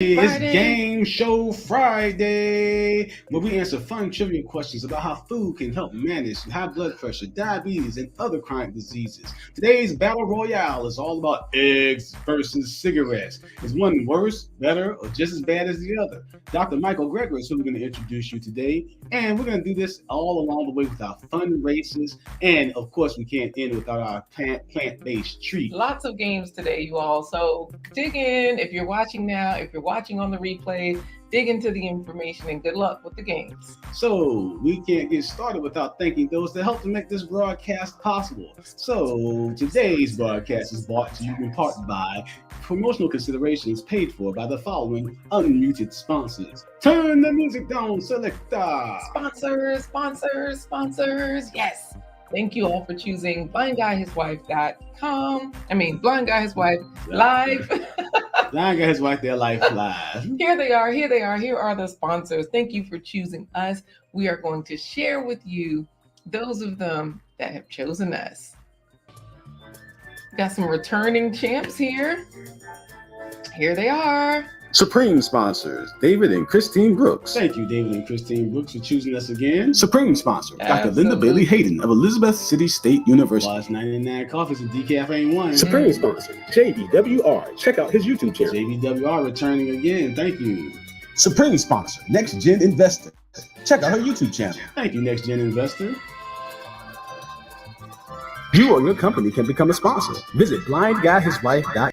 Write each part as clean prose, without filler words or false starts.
It's Game Show Friday, where we answer fun trivia questions about how food can help manage high blood pressure, diabetes, and other chronic diseases. Today's Battle Royale is all about eggs versus cigarettes. Is one worse, better, or just as bad as the other? Dr. Michael Greger is who we're going to introduce you today, and we're going to do this all along the way with our fun races, and of course, we can't end without our plant-based treat. Lots of games today, you all. So dig in if you're watching now, if you're watching on the replay, dig into the information and good luck with the games. So we can't get started without thanking those that helped to make this broadcast possible. So today's broadcast is brought to you in part by promotional considerations paid for by the following unmuted sponsors. Turn the music down, selector. Sponsors. Yes. Thank you all for choosing Blind Guy His Wife Live. Blind Guy His Wife, their life live. Here they are. Here are the sponsors. Thank you for choosing us. We are going to share with you those of them that have chosen us. Got some returning champs here. Here they are. Supreme sponsors, David and Christine Brooks. Thank you, David and Christine Brooks, for choosing us again. Supreme sponsor, Dr. Linda Bailey Hayden of Elizabeth City State University. Plus 99 coffees and decaf ain't one. Supreme sponsor, JBWR. Check out his YouTube channel. JBWR returning again. Thank you. Supreme sponsor, Next Gen Investor. Check out her YouTube channel. Thank you, Next Gen Investor. You or your company can become a sponsor. Visit blindguyhiswife.com.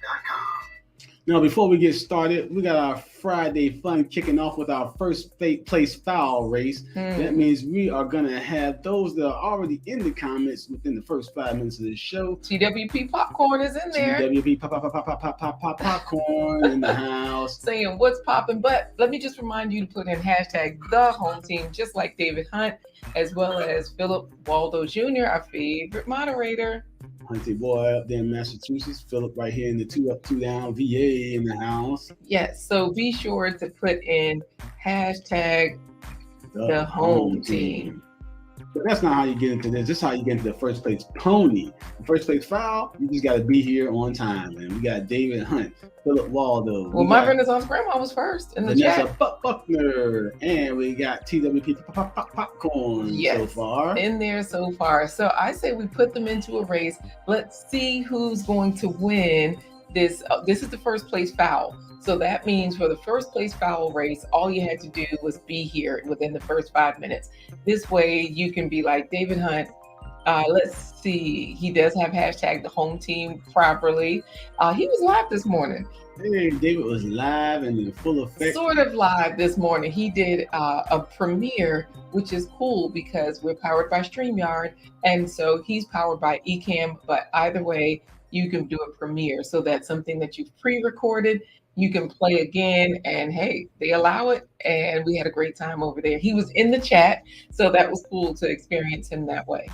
Now, before we get started, we got our Friday fun kicking off with our first place foul race. That means we are going to have those that are already in the comments within the first 5 minutes of the show. TWP Popcorn is in there. TWP Popcorn in the house. Saying what's popping, but let me just remind you to put in hashtag the home team, just like David Hunt, as well as Philip Waldo Jr., our favorite moderator. Hunty boy up there in Massachusetts, Philip right here in the 2 Up 2 Down VA in the house. Yes, so be sure to put in hashtag the home team. But that's not how you get into this. This is how you get into the first place pony. The first place foul, you just got to be here on time. And we got David Hunt, Philip Waldo. Well, my Renaissance Grandma was first in the Vanessa chat. Buckner. And we got TWP Popcorn so far. In there so far. So I say we put them into a race. Let's see who's going to win this. This is the first place foul. So that means for the first place foul race, all you had to do was be here within the first 5 minutes. This way you can be like David Hunt. Let's see. He does have hashtag the home team properly. He was live this morning. Hey, David was live and in full effect. Sort of live this morning. He did a premiere, which is cool because we're powered by StreamYard. And so he's powered by Ecamm. But either way, you can do a premiere. So that's something that you've pre-recorded. You can play again, and hey, they allow it, and we had a great time over there. He was in the chat, so that was cool to experience him that way.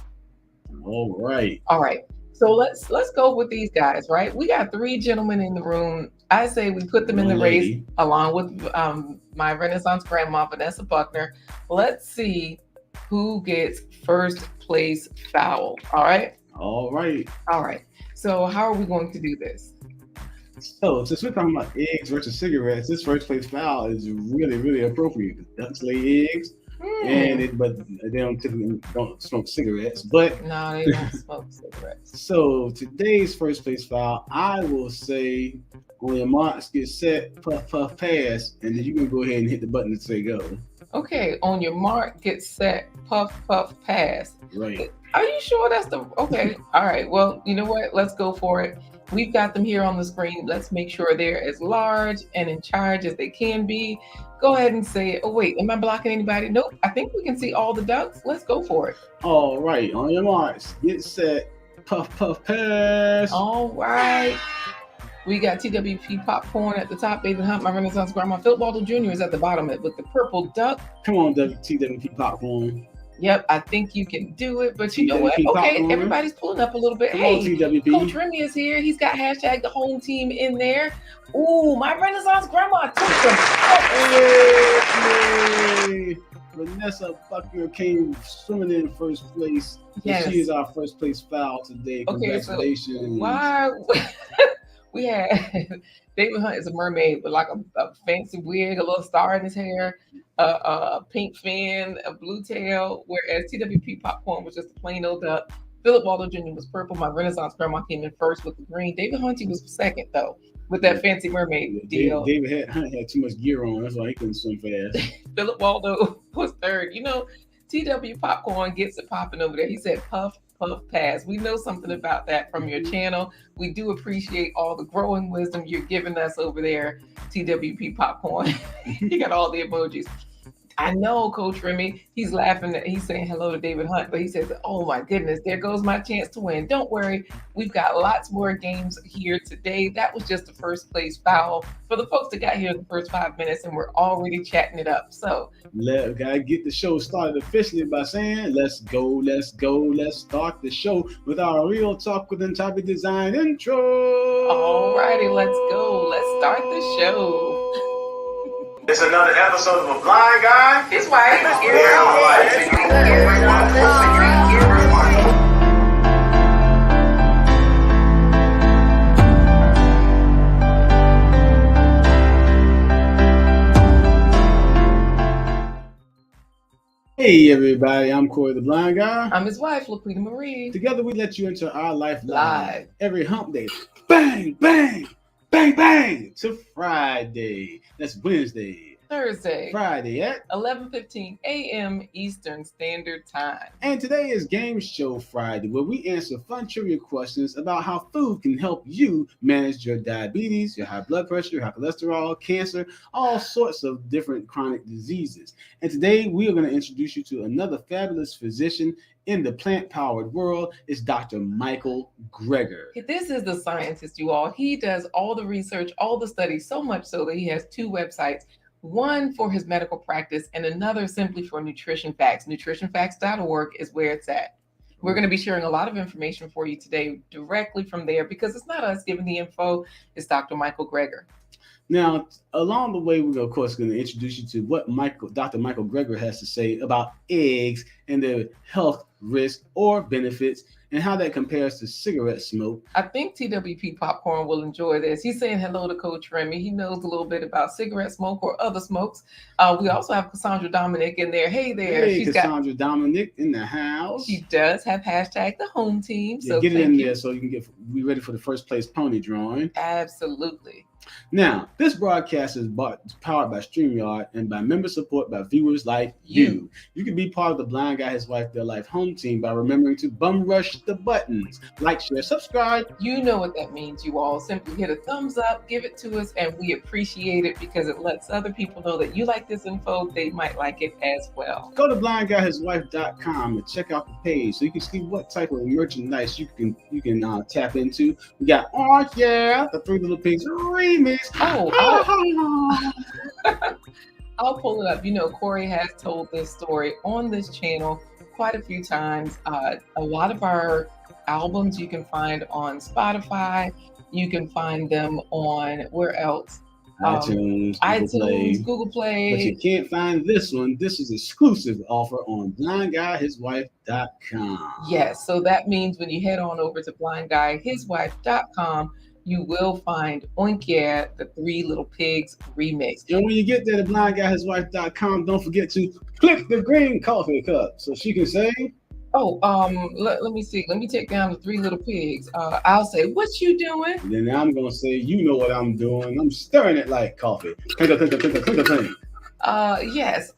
All right. So let's go with these guys, right? We got 3 gentlemen in the room. I say we put them in the race along with my Renaissance Grandma, Vanessa Buckner. Let's see who gets first place foul. All right. So how are we going to do this? So since we're talking about eggs versus cigarettes, this first place foul is really, really appropriate. The ducks lay eggs, but they don't typically smoke cigarettes. But no, they don't smoke cigarettes. So today's first place foul, I will say, on your marks, get set, puff, puff, pass, and then you can go ahead and hit the button and say go. Okay, on your mark, get set, puff, puff, pass. Right. Are you sure that's the okay? All right. Well, you know what? Let's go for it. We've got them here on the screen. Let's make sure they're as large and in charge as they can be. Go ahead and say it. Oh, wait, am I blocking anybody? Nope. I think we can see all the ducks. Let's go for it. All right. On your marks, get set, puff, puff, pass. All right. We got TWP Popcorn at the top. David Hunt, my Renaissance Grandma. Phil Waldo Jr. is at the bottom with the purple duck. Come on, TWP Popcorn. Yep, I think you can do it, but you know what? Okay, everybody's pulling up a little bit. Come on, TWP. Coach Remy is here. He's got hashtag the home team in there. Ooh, my Renaissance Grandma took some. Hey, Vanessa Buckner came swimming in first place. Yes. She is our first place foul today. Congratulations. Okay, so We had David Hunt is a mermaid with like a fancy wig, a little star in his hair, a pink fin, a blue tail, whereas TWP Popcorn was just a plain old duck. Philip Waldo Jr. was purple. My Renaissance grandma came in first with the green. David Hunty was second though, with that fancy mermaid deal. David Hunt had too much gear on. That's why he couldn't swim fast. Philip Waldo was third. You know, TW Popcorn gets it popping over there. He said, puff, puff, pass. We know something about that from your channel. We do appreciate all the growing wisdom you're giving us over there, TWP Popcorn. You got all the emojis. I know, Coach Remy, he's laughing. He's saying hello to David Hunt, but he says, oh my goodness, there goes my chance to win. Don't worry. We've got lots more games here today. That was just the first place foul for the folks that got here in the first 5 minutes, and we're already chatting it up. So gotta get the show started officially by saying, let's go, let's go. Let's start the show with our Real Talk with Topic Design intro. All righty, let's go. Let's start the show. It's another episode of A Blind Guy. His wife. Hey everybody, I'm Corey the Blind Guy. I'm his wife, LaQuita Marie. Together we let you into our life live every hump day. Bang, bang, bang, bang to Friday. That's Wednesday. Thursday. Friday at 11:15 a.m. Eastern Standard Time. And today is Game Show Friday, where we answer fun trivia questions about how food can help you manage your diabetes, your high blood pressure, your high cholesterol, cancer, all sorts of different chronic diseases. And today we are going to introduce you to another fabulous physician in the plant-powered world. Is Dr. Michael Greger. This is the scientist, you all. He does all the research, all the studies, so much so that he has two websites. One for his medical practice and another simply for nutrition facts. Nutritionfacts.org is where it's at. We're going to be sharing a lot of information for you today directly from there because it's not us giving the info, it's Dr. Michael Greger. Now, along the way, we're, of course, going to introduce you to what Dr. Michael Greger has to say about eggs and their health risks or benefits and how that compares to cigarette smoke. I think TWP Popcorn will enjoy this. He's saying hello to Coach Remy. He knows a little bit about cigarette smoke or other smokes. We also have Cassandra Dominic in there. Hey there. Hey, Cassandra Dominic in the house. She does have hashtag the home team. Yeah, so get it in there so you can be ready for the first place pony drawing. Absolutely. Now, this broadcast is powered by StreamYard and by member support by viewers like you. You can be part of the Blind Guy, His Wife, Their Life home team by remembering to bum rush the buttons. Like, share, subscribe. You know what that means, you all. Simply hit a thumbs up, give it to us, and we appreciate it because it lets other people know that you like this info. They might like it as well. Go to blindguyhiswife.com and check out the page so you can see what type of merchandise you can tap into. We got, oh yeah, the Three Little Pigs remix. I'll pull it up. You know, Corey has told this story on this channel quite a few times. A lot of our albums you can find on Spotify. You can find them on where else? iTunes, Google Play. But you can't find this one. This is exclusive offer on blindguyhiswife.com. Yes, so that means when you head on over to blindguyhiswife.com, you will find Oink Yeah, the Three Little Pigs remix. And when you get there to blindguyhiswife.com, don't forget to click the green coffee cup so she can say, let me see. Let me take down the Three Little Pigs. I'll say, what you doing? And then I'm going to say, you know what I'm doing. I'm stirring it like coffee. Clink. Yes.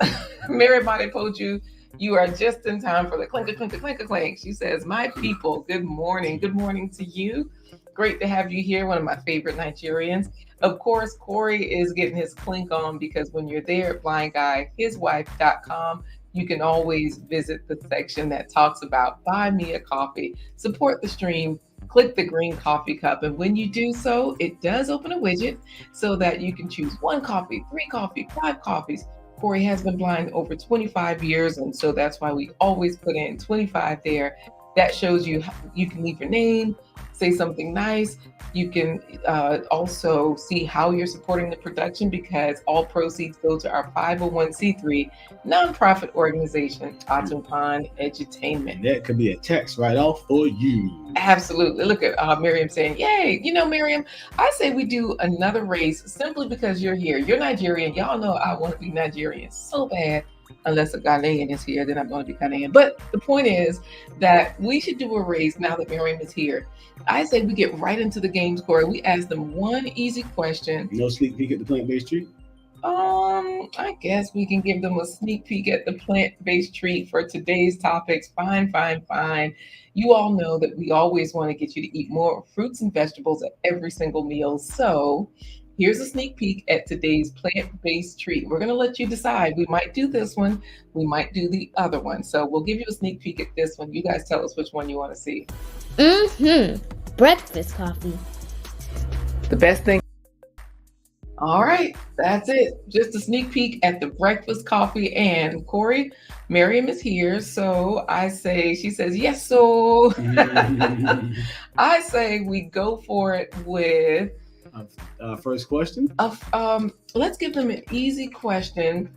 Mary Body Poju, you are just in time for the clink. She says, my people, good morning. Good morning to you. Great to have you here, one of my favorite Nigerians. Of course, Corey is getting his clink on because when you're there at blindguyhiswife.com, you can always visit the section that talks about buy me a coffee, support the stream, click the green coffee cup. And when you do so, it does open a widget so that you can choose 1 coffee, 3 coffee, 5 coffees. Corey has been blind over 25 years, and so that's why we always put in 25 there. That shows you you can leave your name, say something nice. You can also see how you're supporting the production, because all proceeds go to our 501c3 nonprofit organization, Autumn Pond Edutainment. That could be a tax write-off for you. Absolutely. Look at Miriam saying, yay. You know, Miriam, I say we do another race simply because you're here. You're Nigerian. Y'all know I want to be Nigerian so bad. Unless a Ghanaian is here, then I'm going to be Ghanaian. But the point is that we should do a race now that Miriam is here. I say we get right into the game score. We ask them one easy question. No sneak peek at the plant-based treat? I guess we can give them a sneak peek at the plant-based treat for today's topics. Fine. You all know that we always want to get you to eat more fruits and vegetables at every single meal. So here's a sneak peek at today's plant-based treat. We're going to let you decide. We might do this one. We might do the other one. So we'll give you a sneak peek at this one. You guys tell us which one you want to see. Breakfast coffee. The best thing. All right, that's it. Just a sneak peek at the breakfast coffee. And Corey, Miriam is here. So I say, she says, yes, so. I say we go for it with. First question. Let's give them an easy question.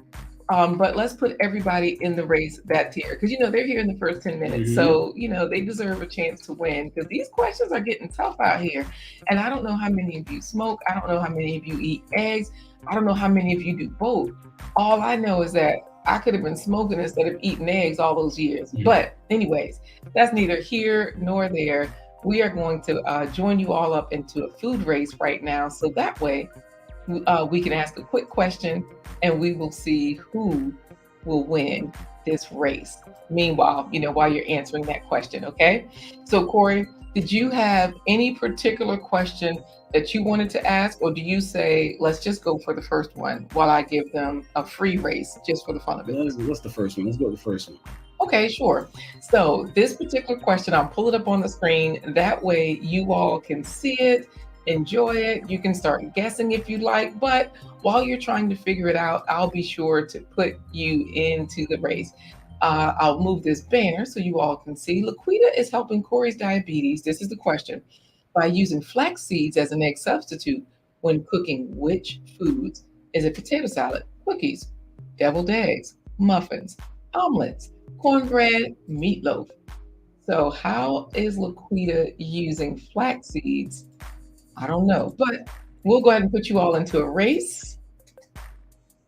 But let's put everybody in the race that's here, because they're here in the first 10 minutes. So they deserve a chance to win, because these questions are getting tough out here. And I don't know how many of you smoke. I don't know how many of you eat eggs. I don't know how many of you do both. All I know is that I could have been smoking instead of eating eggs all those years. But anyways, that's neither here nor there. We are going to join you all up into a food race right now, so that way we can ask a quick question and we will see who will win this race. Meanwhile, while you're answering that question, okay? So Corey, did you have any particular question that you wanted to ask, or do you say, let's just go for the first one while I give them a free race just for the fun of it? What's the first one? Let's go with the first one. Okay, sure. So this particular question, I'll pull it up on the screen. That way you all can see it, enjoy it. You can start guessing if you like, but while you're trying to figure it out, I'll be sure to put you into the race. I'll move this banner so you all can see. LaQuita is helping Corey's diabetes. This is the question. By using flax seeds as an egg substitute when cooking which foods? Is it potato salad, cookies, deviled eggs, muffins, omelets, cornbread, meatloaf? So how is LaQuita using flax seeds? I don't know, but we'll go ahead and put you all into a race.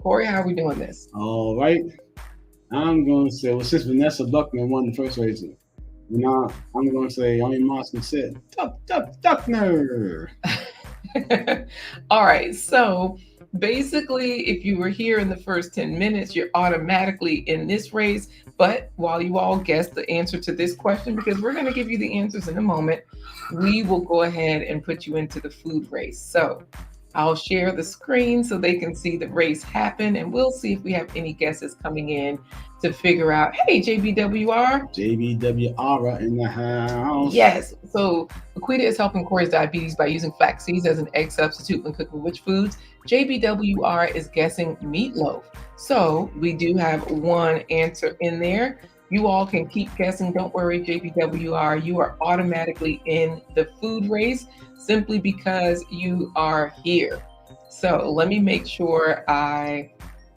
Corey, how are we doing this? All right. I'm going to say, since Vanessa Buckman won the first race, I'm going to say only Moscow said, Duckner. All right. So basically, if you were here in the first 10 minutes, you're automatically in this race. But while you all guess the answer to this question, because we're going to give you the answers in a moment, we will go ahead and put you into the food race. So I'll share the screen so they can see the race happen, and we'll see if we have any guesses coming in to figure out. Hey, JBWR. JBWR in the house. Yes. So LaQuita is helping Corey's diabetes by using flax seeds as an egg substitute when cooking which foods? JBWR is guessing meatloaf. So we do have one answer in there. You all can keep guessing. Don't worry, JBWR. You are automatically in the food race simply because you are here. So let me make sure I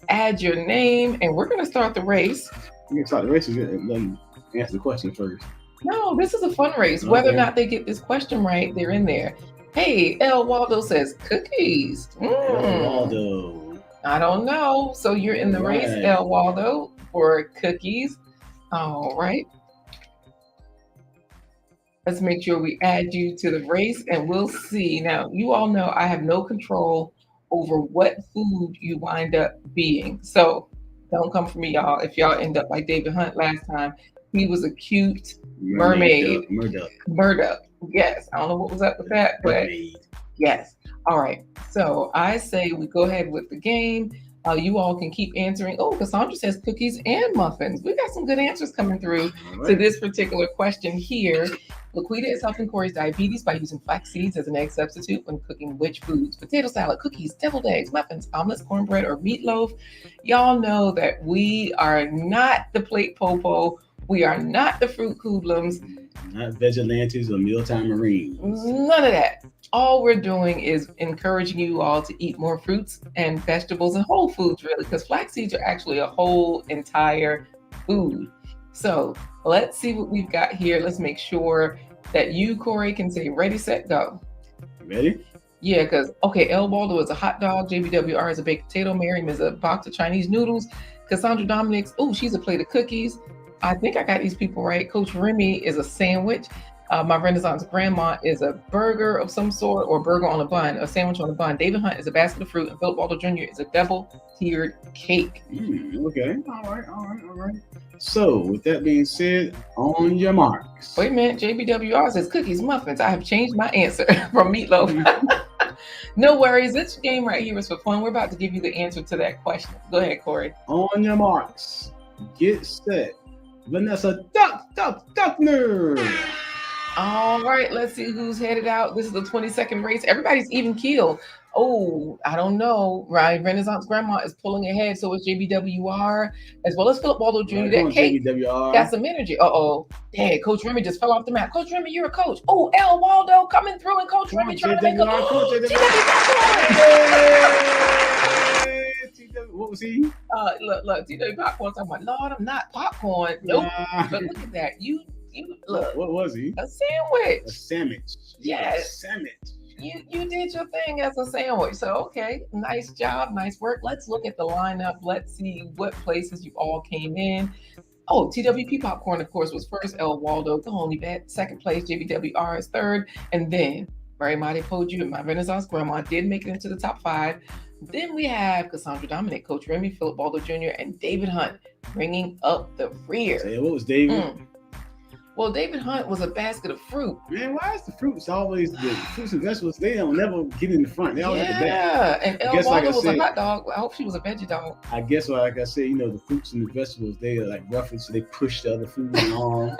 add your name, and we're going to start the race. You can start the race and then answer the question first. No, this is a fun race. Whether or not they get this question right, they're in there. Hey, El Waldo says cookies. El Waldo. I don't know. So you're in the race, El Waldo, for cookies. All right. Let's make sure we add you to the race, and we'll see. Now, you all know I have no control over what food you wind up being. So don't come for me, y'all. If y'all end up like David Hunt last time, he was a cute mermaid. Murdoch. Yes. I don't know what was up with that, but yes. All right. So I say we go ahead with the game. You all can keep answering. Oh, Cassandra says cookies and muffins. We got some good answers coming through to this particular question here. LaQuita is helping Corey's diabetes by using flax seeds as an egg substitute when cooking which foods? Potato salad, cookies, deviled eggs, muffins, omelets, cornbread, or meatloaf. Y'all know that we are not the plate popo. We are not the fruit hoodlums. Not vigilantes or mealtime marines. None of that. All we're doing is encouraging you all to eat more fruits and vegetables and whole foods, really, because flax seeds are actually a whole entire food. So let's see what we've got here. Let's make sure that you, Corey, can say ready, set, go. Ready? Yeah, because, okay, El Waldo is a hot dog. JBWR is a baked potato. Miriam is a box of Chinese noodles. Cassandra Dominic's, oh, she's a plate of cookies. I think I got these people right. Coach Remy is a sandwich. My Renaissance grandma is a burger of some sort, or burger on a bun, a sandwich on a bun. David Hunt is a basket of fruit, and Philip Waldo Jr. is a double-tiered cake. Okay. All right. So, with that being said, on your marks. Wait a minute. JBWR says cookies, muffins. I have changed my answer from meatloaf. No worries. This game right here is for fun. We're about to give you the answer to that question. Go ahead, Corey. On your marks. Get set. Vanessa Duckner. All right, let's see who's headed out. This is the 22nd race. Everybody's even keel. Oh, I don't know. Right, Renaissance Grandma is pulling ahead. So is JBWR, as well as Philip Waldo Jr. That cake got some energy. Uh-oh. Dang, Coach Remy just fell off the map. Coach Remy, you're a coach. Oh, El Waldo coming through, and Coach Remy trying to make a What was he? Look, TW Popcorn talking about, Lord, I'm not popcorn. Nope. But look at that. You look. What was he? A sandwich. A sandwich. Yes. A sandwich. You did your thing as a sandwich. So, okay, nice job, nice work. Let's look at the lineup. Let's see what places you all came in. Oh, TWP Popcorn, of course, was first. El Waldo, the only bet. Second place, JBWR is third. And then, Very Mighty Poju and My Renaissance Grandma did make it into the top 5. Then we have Cassandra Dominic, Coach Remy, Philip Waldo Jr., and David Hunt bringing up the rear. Say, what was David? Well, David Hunt was a basket of fruit. Man, why is the fruits always the fruits and vegetables? They don't never get in the front. They always at the back. Yeah, and El Waldo was a hot dog. I hope she was a veggie dog. I guess, like I said, the fruits and the vegetables, they are like reference, so they push the other food along.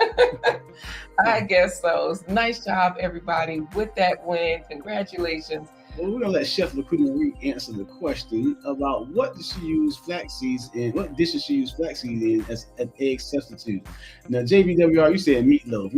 I guess so. Nice job, everybody, with that win. Congratulations. Well, we're gonna let Chef LaQuita Marie answer the question about what does she use flax seeds in, what dishes she use flax seeds in as an egg substitute. Now, JBWR, you said meatloaf.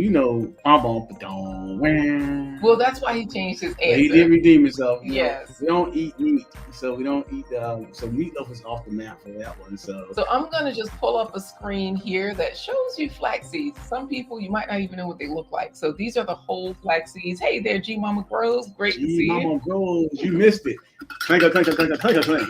Well, that's why he changed his answer. He did redeem himself. Yes. We don't eat meat, so we don't eat. So meatloaf is off the map for that one. So I'm gonna just pull up a screen here that shows you flax seeds. Some people you might not even know what they look like. So these are the whole flax seeds. Hey there, G Mama Grows. Great to see you. You missed it. Clank.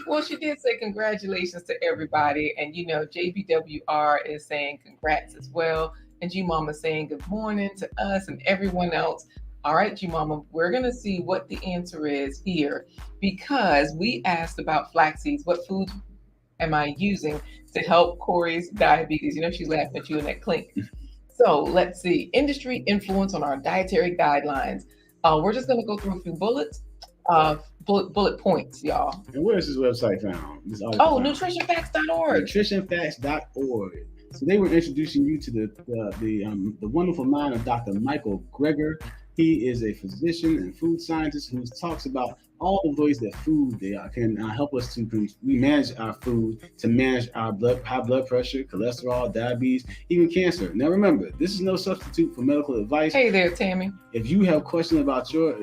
Well, she did say congratulations to everybody. And, JBWR is saying congrats as well. And G Mama saying good morning to us and everyone else. All right, G Mama, we're going to see what the answer is here, because we asked about flax seeds. What foods am I using to help Corey's diabetes? She's laughing at you in that clink. So let's see. Industry influence on our dietary guidelines. We're just going to go through a few bullets. Bullet points, y'all. And where is this website found? Nutritionfacts.org. Nutritionfacts.org. So they were introducing you to the wonderful mind of Dr. Michael Greger. He is a physician and food scientist who talks about all the ways that food can help us to manage our food, to manage our high blood pressure, cholesterol, diabetes, even cancer. Now remember, this is no substitute for medical advice. Hey there, Tammy. If you have questions about your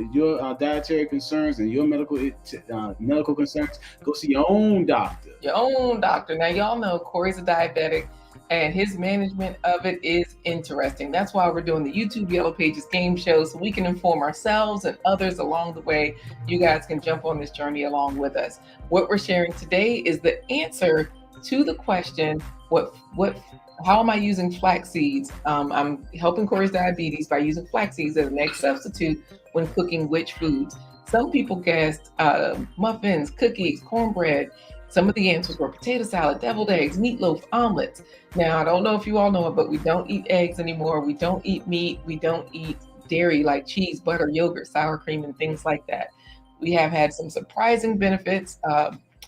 dietary concerns and your medical concerns, go see your own doctor. Your own doctor. Now y'all know Corey's a diabetic, and his management of it is interesting. That's why we're doing the YouTube Yellow Pages game show, so we can inform ourselves and others along the way. You guys can jump on this journey along with us. What we're sharing today is the answer to the question, how am I using flax seeds? I'm helping Corey's diabetes by using flax seeds as an egg substitute when cooking which foods. Some people guessed muffins, cookies, cornbread. Some of the answers were potato salad, deviled eggs, meatloaf, omelets. Now, I don't know if you all know it, but we don't eat eggs anymore. We don't eat meat. We don't eat dairy like cheese, butter, yogurt, sour cream, and things like that. We have had some surprising benefits.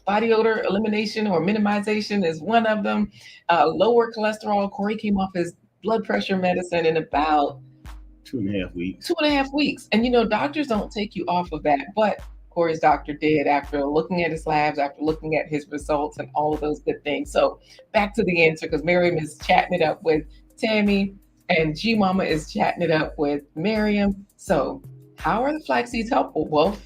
Body odor elimination or minimization is one of them. Lower cholesterol. Corey came off his blood pressure medicine in about 2.5 weeks. 2.5 weeks. And doctors don't take you off of that, but Corey's doctor did after looking at his labs, after looking at his results and all of those good things. So back to the answer, because Miriam is chatting it up with Tammy. And G Mama is chatting it up with Miriam. So, how are the flax seeds helpful? Well,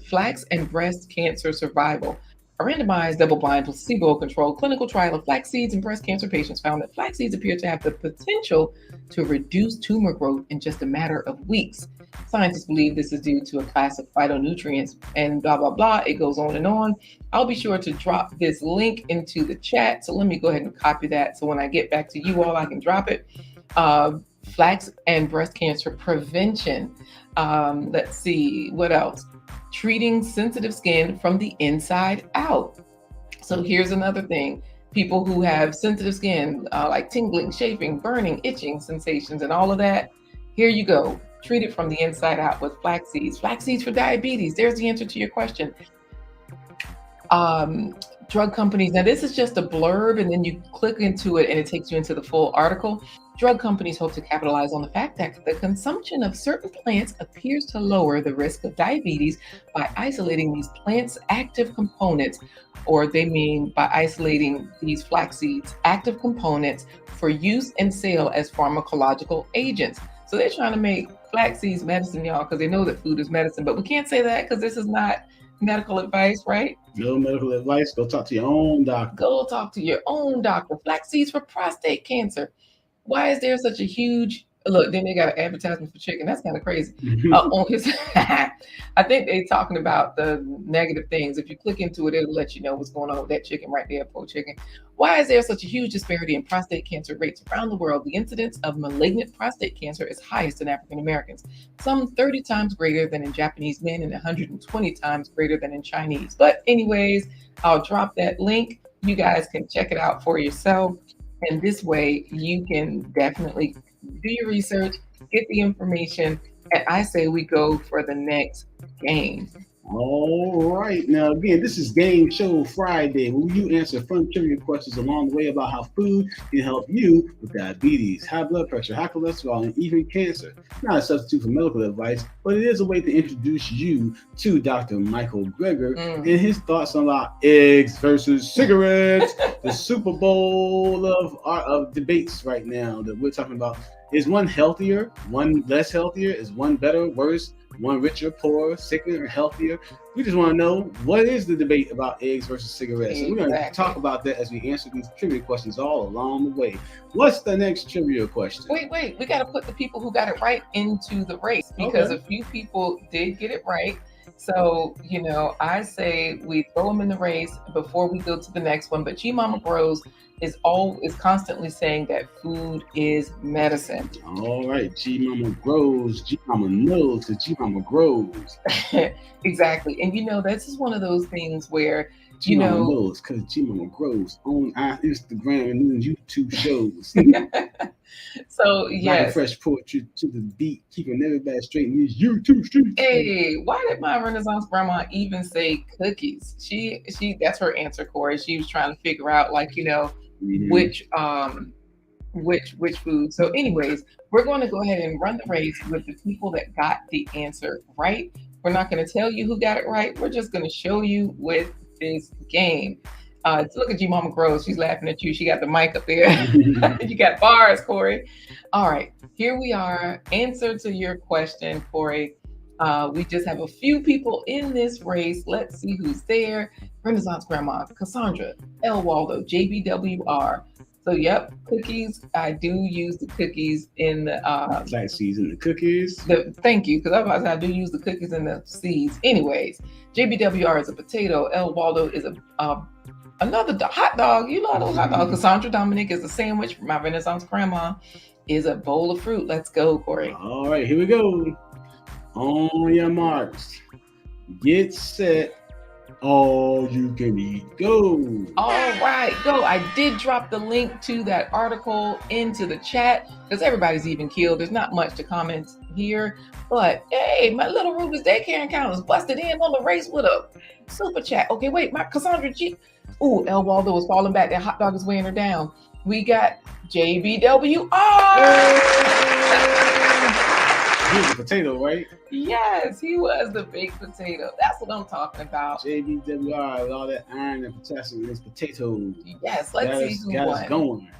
flax and breast cancer survival. A randomized, double-blind, placebo-controlled clinical trial of flax seeds in breast cancer patients found that flax seeds appear to have the potential to reduce tumor growth in just a matter of weeks. Scientists believe this is due to a class of phytonutrients and blah, blah, blah. It goes on and on. I'll be sure to drop this link into the chat. So let me go ahead and copy that. So when I get back to you all, I can drop it. Flax and breast cancer prevention. Let's see, what else? Treating sensitive skin from the inside out. So here's another thing. People who have sensitive skin, like tingling, chafing, burning, itching sensations, and all of that, here you go. Treat it from the inside out with flax seeds. Flax seeds for diabetes. There's the answer to your question. Drug companies. Now, this is just a blurb, and then you click into it, and it takes you into the full article. Drug companies hope to capitalize on the fact that the consumption of certain plants appears to lower the risk of diabetes by isolating these plants' active components, or they mean by isolating these flax seeds' active components for use and sale as pharmacological agents. So they're trying to make flax seeds medicine, y'all, because they know that food is medicine. But we can't say that because this is not medical advice, right? No medical advice. Go talk to your own doctor. Go talk to your own doctor. Flax seeds for prostate cancer. Why is there such a huge look? Then they got an advertisement for chicken. That's kind of crazy. On his, I think they're talking about the negative things. If you click into it, it'll let you know what's going on with that chicken right there, poor chicken. Why is there such a huge disparity in prostate cancer rates around the world? The incidence of malignant prostate cancer is highest in African Americans, some 30 times greater than in Japanese men and 120 times greater than in Chinese. But anyways, I'll drop that link. You guys can check it out for yourself. And this way you can definitely do your research, get the information, and I say we go for the next game. All right. Now, again, this is Game Show Friday, where you answer fun trivia questions along the way about how food can help you with diabetes, high blood pressure, high cholesterol, and even cancer. Not a substitute for medical advice, but it is a way to introduce you to Dr. Michael Greger and his thoughts about eggs versus cigarettes, the Super Bowl of debates right now that we're talking about. Is one healthier, one less healthier? Is one better, worse? One richer, poorer, sicker, or healthier? We just want to know, what is the debate about eggs versus cigarettes? Exactly. And we're going to talk about that as we answer these trivia questions all along the way. What's the next trivia question? Wait. We got to put the people who got it right into the race, because a few people did get it right. So, I say we throw them in the race before we go to the next one. But G Mama Grows is constantly saying that food is medicine. All right, G Mama Grows. G Mama knows that G Mama grows. Exactly. And this is one of those things where G Mama knows because G Mama Grows on our Instagram and YouTube shows. So yes, fresh poetry to the beat, keeping everybody straight in these YouTube streets. Hey, why did my Renaissance grandma even say cookies? She that's her answer, Corey. She was trying to figure out which food. So anyways, we're going to go ahead and run the race with the people that got the answer right. We're not going to tell you who got it right. We're just going to show you with this game. Look at you, Mama Grows. She's laughing at you. She got the mic up there. You got bars, Corey. All right, here we are. Answer to your question, Corey. We just have a few people in this race. Let's see who's there. Renaissance Grandma, Cassandra, L. Waldo, JBWR. So, yep, cookies. I do use the cookies in the flax seeds in the cookies. Thank you, because I do use the cookies in the seeds. Anyways, JBWR is a potato. L. Waldo is another hot dog. You know those hot dogs. Cassandra Dominic is a sandwich. My Renaissance Grandma is a bowl of fruit. Let's go, Corey. All right, here we go. On your marks, get set. All you can eat, go. All right, go. I did drop the link to that article into the chat because everybody's even keeled. There's not much to comment here, but hey, my little Ruby's daycare encounters busted in on the race with a super chat. Okay, wait, my Cassandra G. Ooh, El Waldo was falling back. That hot dog is weighing her down. We got JBWR. He was a potato, right? Yes, he was the big potato. That's what I'm talking about. JBWR, all that iron and potassium in his potatoes. Yes, let's see who got won. us going.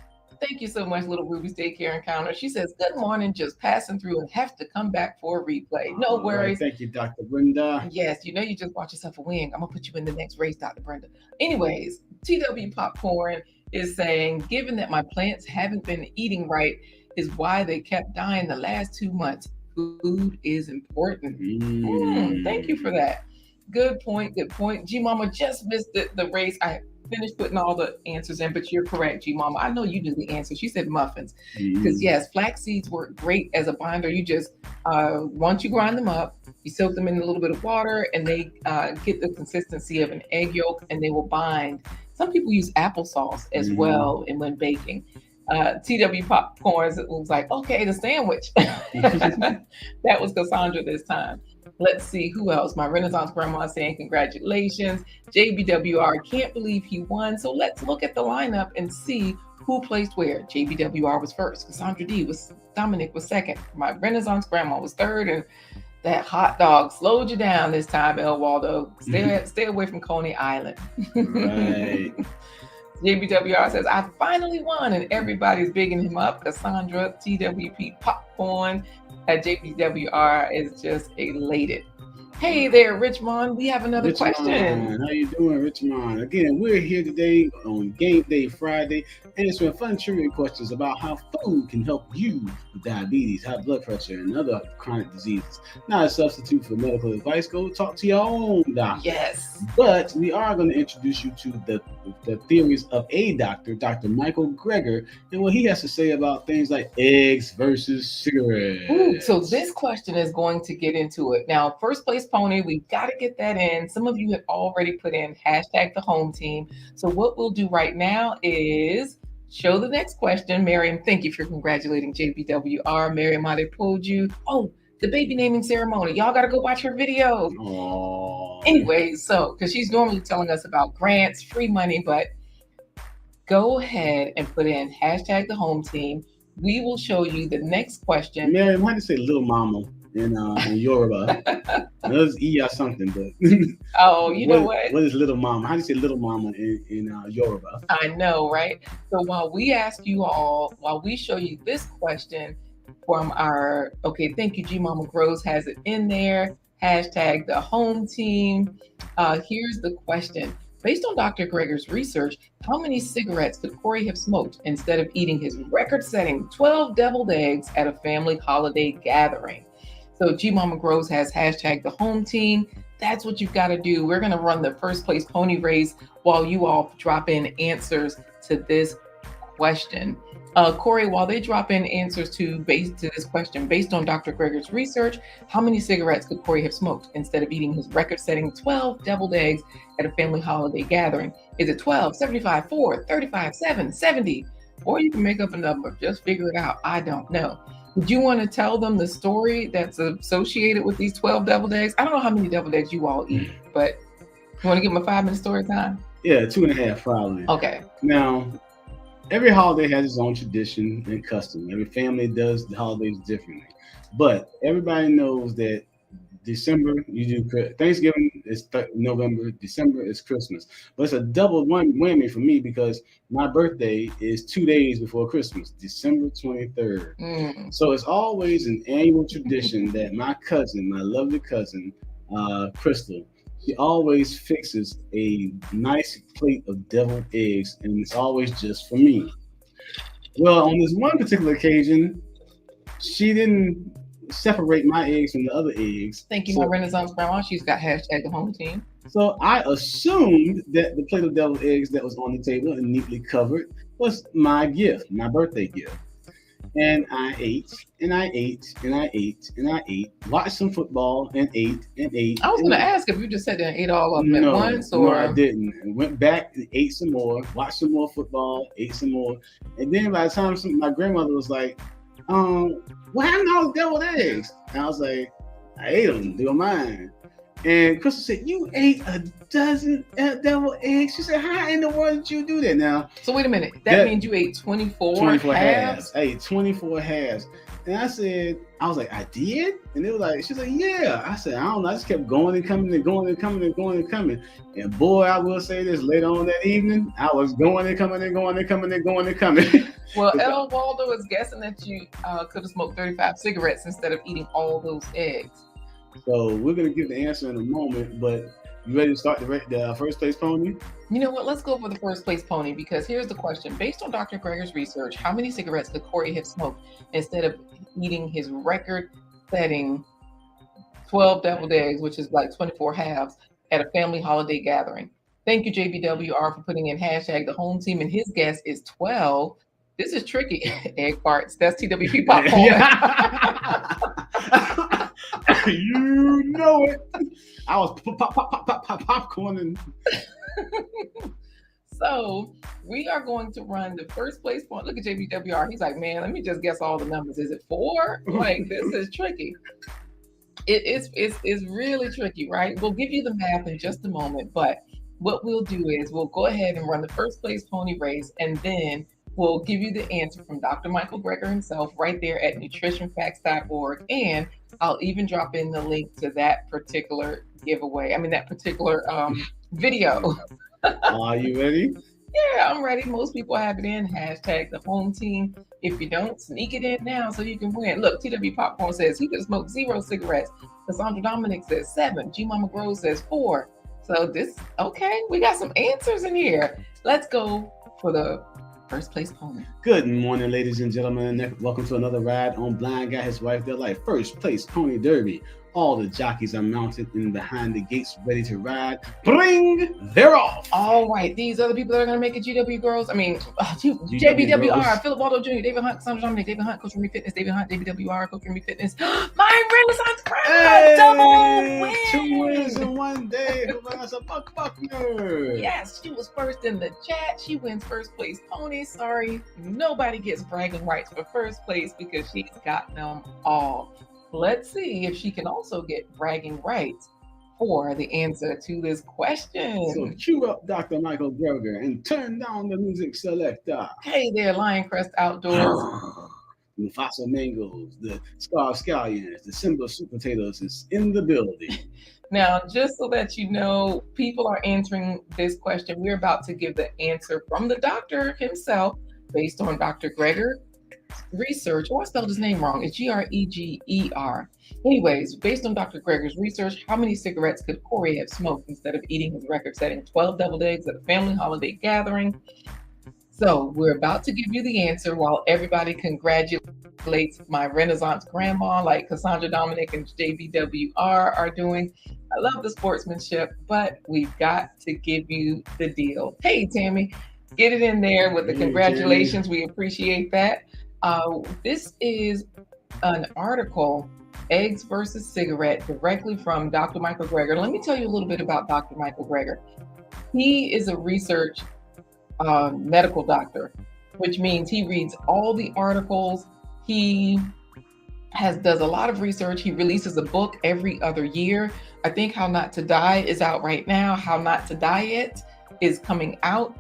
Thank you so much, Little Ruby's Daycare Encounter. She says, good morning, just passing through and have to come back for a replay. No All worries. right, thank you, Dr. Brenda. Yes, you know you just bought yourself a wing. I'm going to put you in the next race, Dr. Brenda. Anyways, TW Popcorn is saying, given that my plants haven't been eating right is why they kept dying the last 2 months. Food is important. Thank you for that. Good point. Good point. G Mama just missed the race. I finished putting all the answers in, but you're correct, G Mama. I know you knew the answer. She said muffins. Because yes, flax seeds work great as a binder. You just once you grind them up, you soak them in a little bit of water, and they get the consistency of an egg yolk, and they will bind. Some people use applesauce as well, and when baking. TW Popcorns was like, okay, the sandwich. That was Cassandra this time. Let's see who else. My Renaissance grandma saying congratulations. JBWR can't believe he won. So let's look at the lineup and see who placed where. JBWR was first. Cassandra D was Dominic was second. My Renaissance grandma was third, and that hot dog slowed you down this time, El Waldo. Stay away from Coney Island. Right. JBWR says, I finally won, and everybody's bigging him up. Cassandra, TWP Popcorn at JBWR is just elated. Hey there, Richmond. We have another question. How you doing, Richmond? Again, we're here today on Game Day Friday, answering fun trivia questions about how food can help you with diabetes, high blood pressure, and other chronic diseases. Not a substitute for medical advice. Go talk to your own doctor. Yes. But we are going to introduce you to the theories of a doctor, Dr. Michael Greger, and what he has to say about things like eggs versus cigarettes. Ooh, so this question is going to get into it. Now, first place pony, we've got to get that in. Some of you have already put in hashtag the home team. So what we'll do right now is show the next question. Miriam, thank you for congratulating JBWR. Miriam Adepoju. Oh, the baby naming ceremony. Y'all got to go watch her video. Aww. Anyway, so because she's normally telling us about grants, free money, but go ahead and put in hashtag the home team. We will show you the next question. Miriam, why do you say little mama in Yoruba? That's Iya something, but oh, you know what? What is little mama? How do you say little mama in Yoruba? I know, right? So while we show you this question from thank you, G Mama Grows has it in there. Hashtag the home team. Here's the question. Based on Dr. Greger's research, how many cigarettes could Corey have smoked instead of eating his record-setting 12 deviled eggs at a family holiday gathering? So G Mama Grows has hashtag the home team. That's what you've got to do. We're going to run the first place pony race while you all drop in answers to this question. Corey, while they drop in answers to this question, based on Dr. Greger's research, how many cigarettes could Corey have smoked instead of eating his record-setting 12 deviled eggs at a family holiday gathering? Is it 12, 75, 4, 35, 7, 70? Or you can make up a number. Just figure it out. I don't know. Would you want to tell them the story that's associated with these 12 deviled eggs? I don't know how many deviled eggs you all eat, but you want to give them a 5-minute story time? Yeah, 2.5 probably. Okay. Now, every holiday has its own tradition and custom. Every family does the holidays differently. But everybody knows that December, you do Thanksgiving is November, December is Christmas. But it's a double whammy for me because my birthday is 2 days before Christmas, December 23rd. So it's always an annual tradition that my lovely cousin, Crystal, she always fixes a nice plate of deviled eggs, and it's always just for me. Well, on this one particular occasion, she didn't separate my eggs from the other eggs. Thank you, my Renaissance grandma. She's got hashtag the home team. So I assumed that the plate of deviled eggs that was on the table and neatly covered was my gift, my birthday gift. And I ate, and I ate, and I ate, and I ate, watched some football, and ate, and ate. I was going to ask if you just sat there and ate all of them at once, or... No, I didn't. I went back, ate some more, watched some more football, ate some more. And then by the time my grandmother was like, what happened to all the deviled eggs? And I was like, I ate them, they were mine. And Crystal said, "You ate a dozen devil eggs." She said, "How in the world did you do that?" Now, So wait a minute. That means you ate 24 halves? I ate 24 halves. And I said, I was like, "I did?" And they were like, she's like, "Yeah." I said, "I don't know. I just kept going and coming and going and coming and going and coming." And boy, I will say this, later on that evening, I was going and coming and going and coming and going and coming. Well, El Waldo is guessing that you could have smoked 35 cigarettes instead of eating all those eggs. So we're going to give the answer in a moment, but you ready to start the first place pony? You know what? Let's go for the first place pony, because here's the question. Based on Dr. Greger's research, how many cigarettes could Corey have smoked instead of eating his record-setting 12 deviled eggs, which is like 24 halves, at a family holiday gathering? Thank you, JBWR, for putting in hashtag the home team, and his guess is 12. This is tricky. Egg farts. That's TWP popcorn. You know it. I was popcorn and. So we are going to run the first place point. Look at JBWR. He's like, man, let me just guess all the numbers. Is it 4? Like, this is tricky. It's really tricky, right? We'll give you the math in just a moment, but what we'll do is we'll go ahead and run the first place pony race, and then we'll give you the answer from Dr. Michael Greger himself right there at nutritionfacts.org. And I'll even drop in the link to that particular giveaway. I mean, that particular video. Are you ready? Yeah, I'm ready. Most people have it in hashtag the home team. If you don't, sneak it in now so you can win. Look, TW Popcorn says he could have smoked 0 cigarettes. Cassandra Dominic says 7. G Mama Grove says 4. So okay, we got some answers in here. Let's go for the first place pony. Good morning, ladies and gentlemen. Welcome to another ride on Blind Guy, His Wife, Their Life. First place pony derby. All the jockeys are mounted and behind the gates, ready to ride. Bring their off. All right, these are the people that are going to make it. GW girls. I mean, JBWR, Philip Waldo Jr., David Hunt, Cassandra Dominic, David Hunt, Coach Remy Fitness, David Hunt, JBWR, Coach Remy Fitness. My Renaissance Crown, double win. 2 wins in one day. That's a Buckner. Yes, she was first in the chat. She wins first place pony. Sorry, nobody gets bragging rights for first place because she's got them all. Let's see if she can also get bragging rights for the answer to this question. So cue up Dr. Michael Greger and turn down the music selector. Hey there, Lion Crest Outdoors. The Fossil Mangoes, the Scarf Scallions, the Simba Sweet Potatoes is in the building. Now, just so that you know, people are answering this question. We're about to give the answer from the doctor himself based on Dr. Greger research. I spelled his name wrong. It's Greger. Anyways, based on Dr. Greger's research, how many cigarettes could Corey have smoked instead of eating his record-setting 12 deviled eggs at a family holiday gathering? So we're about to give you the answer while everybody congratulates my Renaissance grandma like Cassandra Dominic and JBWR are doing. I love the sportsmanship, but we've got to give you the deal. Hey, Tammy, get it in there with the congratulations. We appreciate that. This is an article, Eggs versus Cigarette, directly from Dr. Michael Greger. Let me tell you a little bit about Dr. Michael Greger. He is a research medical doctor, which means he reads all the articles. He does a lot of research. He releases a book every other year. I think How Not to Die is out right now. How Not to Diet is coming out.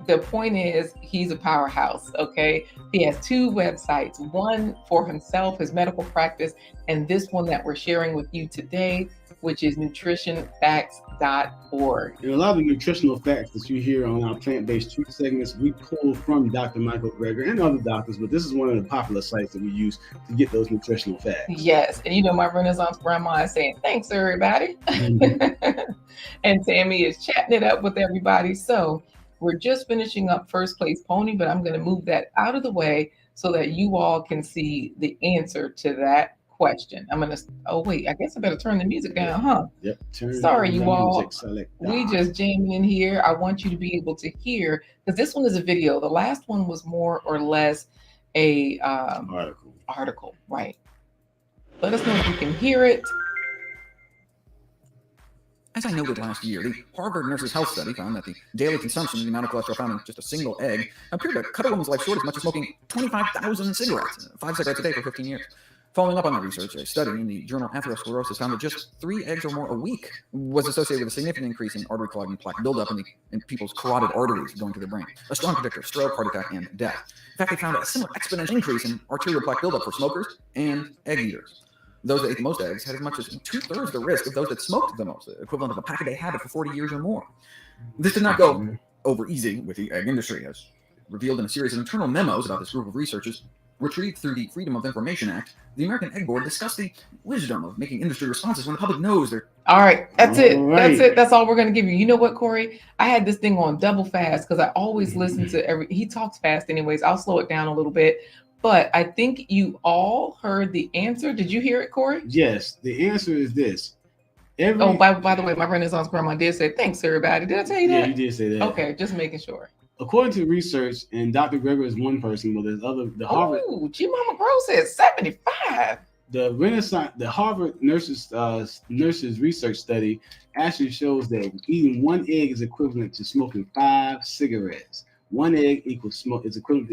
The point is, he's a powerhouse, okay? He has 2 websites, one for himself, his medical practice, and this one that we're sharing with you today, which is nutritionfacts.org. And a lot of the nutritional facts that you hear on our plant-based treat segments, we pull from Dr. Michael Greger and other doctors, but this is one of the popular sites that we use to get those nutritional facts. Yes, and you know, my Renaissance grandma is saying, thanks, everybody. Mm-hmm. And Tammy is chatting it up with everybody. So we're just finishing up first place pony, but I'm going to move that out of the way so that you all can see the answer to that question. I'm going to, oh wait, I guess I better turn the music down, huh? Yep. Sorry, you all. We just jamming in here. I want you to be able to hear, because this one is a video. The last one was more or less a article, right? Let us know if you can hear it. As I noted last year, the Harvard Nurses Health Study found that the daily consumption of the amount of cholesterol found in just a single egg appeared to cut a woman's life short as much as smoking 25,000 cigarettes, 5 cigarettes a day for 15 years. Following up on that research, a study in the journal Atherosclerosis found that just 3 eggs or more a week was associated with a significant increase in artery clogging plaque buildup in people's carotid arteries going to their brain, a strong predictor of stroke, heart attack, and death. In fact, they found a similar exponential increase in arterial plaque buildup for smokers and egg eaters. Those that ate the most eggs had as much as 2/3 the risk of those that smoked the most, the equivalent of a pack-a-day habit for 40 years or more. This did not go over easy with the egg industry, as revealed in a series of internal memos about this group of researchers retrieved through the Freedom of Information Act. The American Egg Board discussed the wisdom of making industry responses when the public knows they're... All right, that's it. All That's right. it. That's all we're going to give you. You know what, Corey? I had this thing on double fast because I always listen to he talks fast anyways. I'll slow it down a little bit. But I think you all heard the answer. Did you hear it, Corey? Yes, the answer is this. By the way, my Renaissance grandma did say, thanks, everybody. Did I tell you Yeah, that? you did say that. Okay, just making sure. According to research, and Dr. Greger is one person, but there's other. The Harvard. Oh, G Mama Grow said 75. The Harvard nurses research study actually shows that eating 1 egg is equivalent to smoking 5 cigarettes. 1 egg equals is equivalent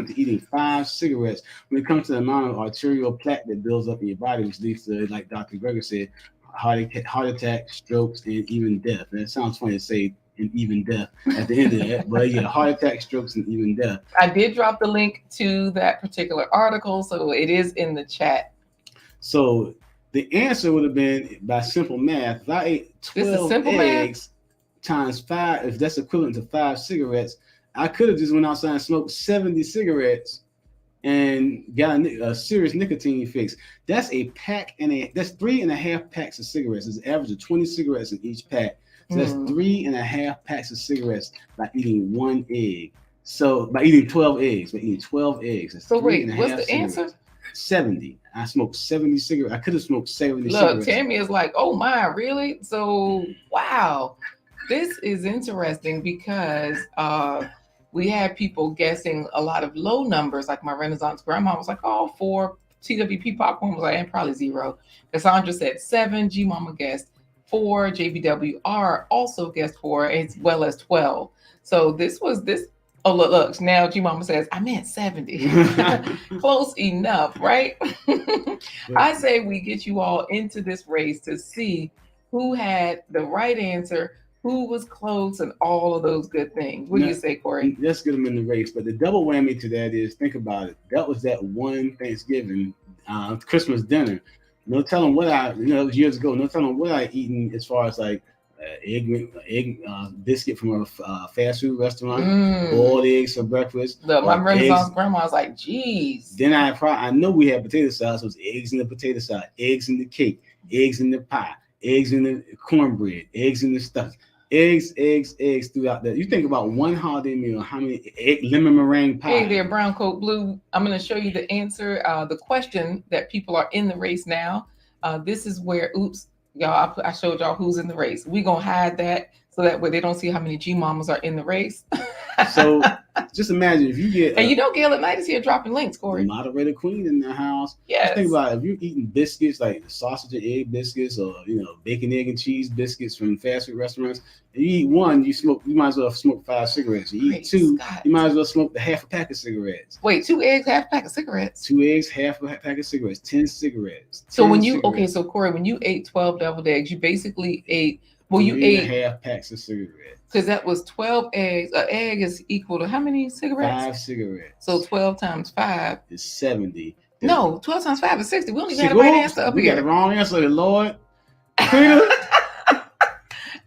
to eating 5 cigarettes when it comes to the amount of arterial plaque that builds up in your body, which leads to, like Dr. Greger said, heart attack, strokes, and even death. And it sounds funny to say and even death at the end of that, but yeah, heart attack, strokes, and even death. I did drop the link to that particular article, so it is in the chat. So the answer would have been, by simple math, if I ate 12 eggs times 5, if that's equivalent to 5 cigarettes, I could have just went outside and smoked 70 cigarettes and got a serious nicotine fix. That's a pack that's 3.5 packs of cigarettes. It's an average of 20 cigarettes in each pack. So that's 3.5 packs of cigarettes by eating 1 egg. So by eating 12 eggs, that's so wait, what's the answer? 70. I smoked 70 cigarettes. I could have smoked 70 cigarettes. Look, Tammy is like, oh my, really? So wow, this is interesting because we had people guessing a lot of low numbers. Like my Renaissance grandma was like, oh, 4. TWP popcorn was like, and probably 0. Cassandra said 7. G Mama guessed 4. JBWR also guessed 4, as well as 12. So this. Oh, look. Now G Mama says, I meant 70. Close enough, right? I say we get you all into this race to see who had the right answer, who was close, and all of those good things. What do you say, Corey? Let's get them in the race. But the double whammy to that is, think about it. That was that one Thanksgiving, Christmas dinner. No telling what years ago, no telling what I eaten as far as like egg biscuit from a fast food restaurant, boiled eggs for breakfast. My Renaissance grandma was like, geez. Then I know we had potato salad, so it was eggs in the potato salad, eggs in the cake, eggs in the pie, eggs in the cornbread, eggs in the stuff. Eggs throughout that. You think about one holiday meal, how many lemon meringue pie? Hey there, Brown Coat Blue. I'm going to show you the answer. The question that people are in the race now. This is where, y'all, I showed y'all who's in the race. We're going to hide that so that way they don't see how many G Mamas are in the race. So just imagine if you get... And Gail at Night is here dropping links, Corey. The moderator queen in the house. Yes. Just think about it. If you're eating biscuits, like sausage and egg biscuits or, bacon, egg, and cheese biscuits from fast food restaurants, and you eat 1, you might as well smoke 5 cigarettes. You eat 2, you might as well smoke the half a pack of cigarettes. Wait, 2 eggs, half a pack of cigarettes? 2 eggs, half a pack of cigarettes, 10 cigarettes. So so Corey, when you ate 12 deviled eggs, you basically ate... you ate 3.5 packs of cigarettes. Because that was 12 eggs. An egg is equal to how many cigarettes? 5 cigarettes. So 12 times 5 is 70. No, 12 times 5 is 60. We don't even have the right answer up here. We got the wrong answer, Lord.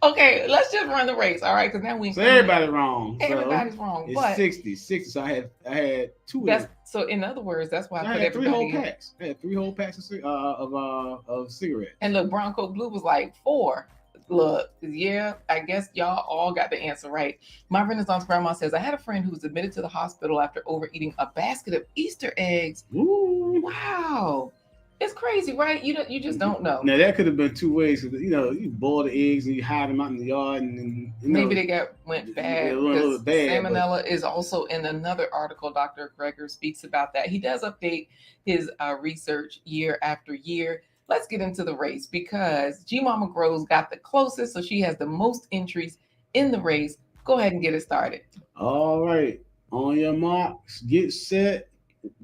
Okay, let's just run the race, all right? Because now we... So everybody's wrong. Everybody's wrong. It's 60. So I had 2. So in other words, that's why I put had 3 everybody whole packs. I had 3 whole packs of cigarettes. And look, Brown Coat Blue was like 4. Look, yeah, I guess y'all all got the answer right. My Renaissance grandma says, I had a friend who was admitted to the hospital after overeating a basket of Easter eggs. Ooh. Wow. It's crazy, right? You just don't know. Now, that could have been 2 ways. You boil the eggs and you hide them out in the yard. And maybe they went bad. Salmonella is also in another article. Dr. Greger speaks about that. He does update his research year after year. Let's get into the race because G Mama Grows got the closest, so she has the most entries in the race. Go ahead and get it started. All right. On your marks, get set,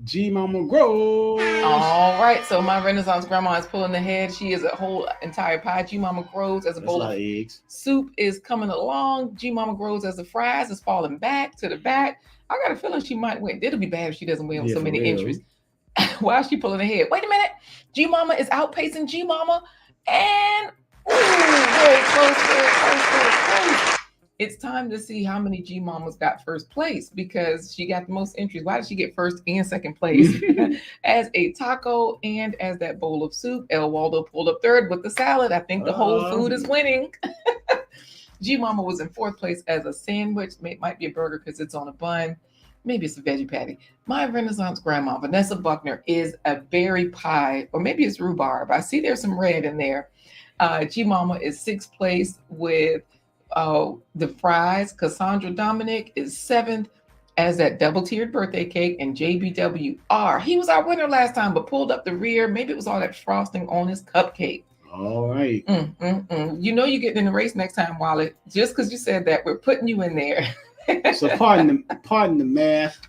G Mama Grows. All right, so my Renaissance grandma is pulling ahead. She is a whole entire pie. G Mama Grows as a That's a bowl lot of of eggs. soup is coming along. G Mama Grows as the fries is falling back to the back. I got a feeling she might win. It'll be bad if she doesn't win with Yeah, so for many real. entries. Why is she pulling ahead? Wait a minute. G Mama is outpacing G Mama. And very close, very close, very close. It's time to see how many G Mamas got first place because she got the most entries. Why did she get first and second place? As a taco and as that bowl of soup. El Waldo pulled up third with the salad. I think the whole food is winning. G Mama was in fourth place as a sandwich. Might be a burger because it's on a bun. Maybe it's a veggie patty. My Renaissance grandma, Vanessa Buckner, is a berry pie, or maybe it's rhubarb. I see there's some red in there. G Mama is sixth place with the fries. Cassandra Dominic is seventh as that double-tiered birthday cake. And JBWR, he was our winner last time, but pulled up the rear. Maybe it was all that frosting on his cupcake. All right. You know you're getting in the race next time, Wally. Just because you said that, we're putting you in there. So pardon the math.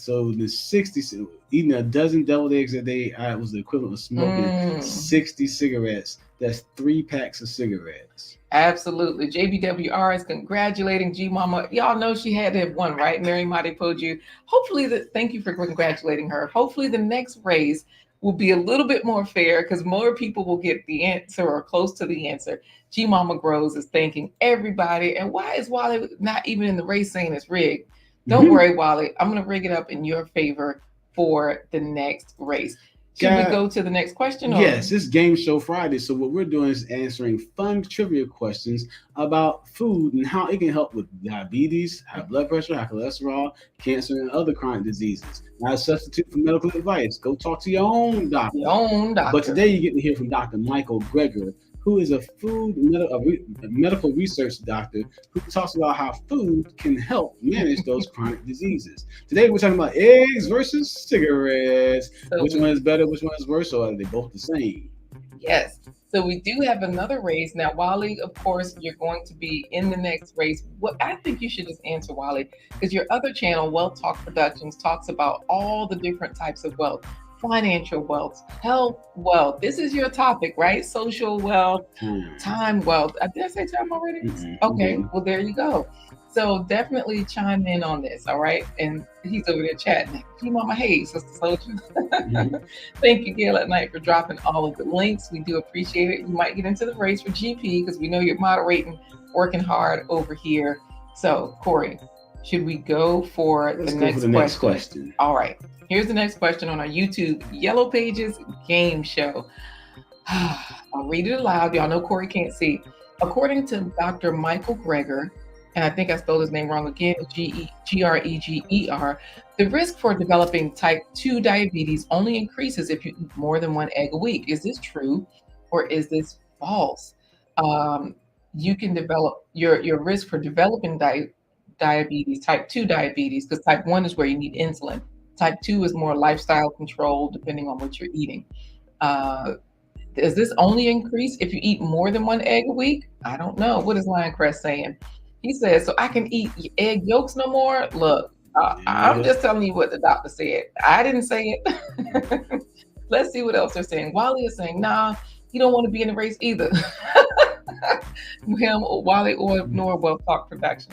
So the 60, eating a dozen deviled eggs a day, was the equivalent of smoking 60 cigarettes. That's 3 packs of cigarettes. Absolutely. JBWR is congratulating G Mama. Y'all know she had to have won, right? Mary Madi Poju. Hopefully, thank you for congratulating her. Hopefully the next race will be a little bit more fair because more people will get the answer or close to the answer. G Mama Grows is thanking everybody. And why is Wally not even in the race saying it's rigged? Don't worry, Wally. I'm going to rig it up in your favor for the next race. Should we go to the next question? Yes, it's Game Show Friday. So what we're doing is answering fun trivia questions about food and how it can help with diabetes, high blood pressure, high cholesterol, cancer, and other chronic diseases. Not a substitute for medical advice. Go talk to your own doctor. But today you get to hear from Dr. Michael Greger, who is a medical research doctor who talks about how food can help manage those chronic diseases. Today we're talking about eggs versus cigarettes. Which one is better? Which one is worse? Or are they both the same? Yes. So we do have another race. Now, Wally, of course, you're going to be in the next race. What I think you should just answer, Wally, because your other channel, Wealth Talk Productions, talks about all the different types of wealth. Financial wealth, health wealth. This is your topic, right? Social wealth, time wealth. Did I say time already? Okay, well, there you go. So definitely chime in on this, all right? And he's over there chatting. G Mama, hey, Sister Soldier. Thank you, Gail at Night, for dropping all of the links. We do appreciate it. You might get into the race for GP because we know you're moderating, working hard over here. So, Corey, should we go for the next question? All right. Here's the next question on our YouTube Yellow Pages game show. I'll read it aloud. Y'all know Corey can't see. According to Dr. Michael Greger, and I think I spelled his name wrong again, Greger, the risk for developing type 2 diabetes only increases if you eat more than 1 egg a week. Is this true or is this false? You can develop your risk for developing diabetes, type 2 diabetes, because type 1 is where you need insulin. Type 2 is more lifestyle control, depending on what you're eating. Does this only increase if you eat more than 1 egg a week? I don't know. What is Lioncrest saying? He says, so I can eat egg yolks no more? Look, I'm just telling you what the doctor said. I didn't say it. Let's see what else they're saying. Wally is saying, nah, he don't want to be in the race either. Him, Wally, or nor Wealth Talk Production.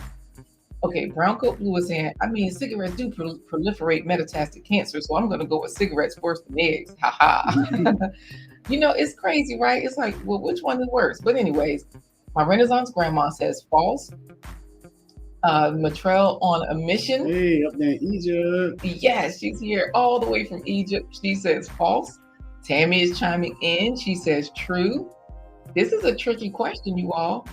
Okay, Brown Coat Blue is saying, I mean, cigarettes do proliferate metastatic cancer, so I'm going to go with cigarettes worse than eggs. Ha ha. You know, it's crazy, right? It's like, well, which one is worse? But anyways, my Renaissance grandma says false. Matrell on a mission. Hey, up there in Egypt. Yes, she's here all the way from Egypt. She says false. Tammy is chiming in. She says true. This is a tricky question, you all.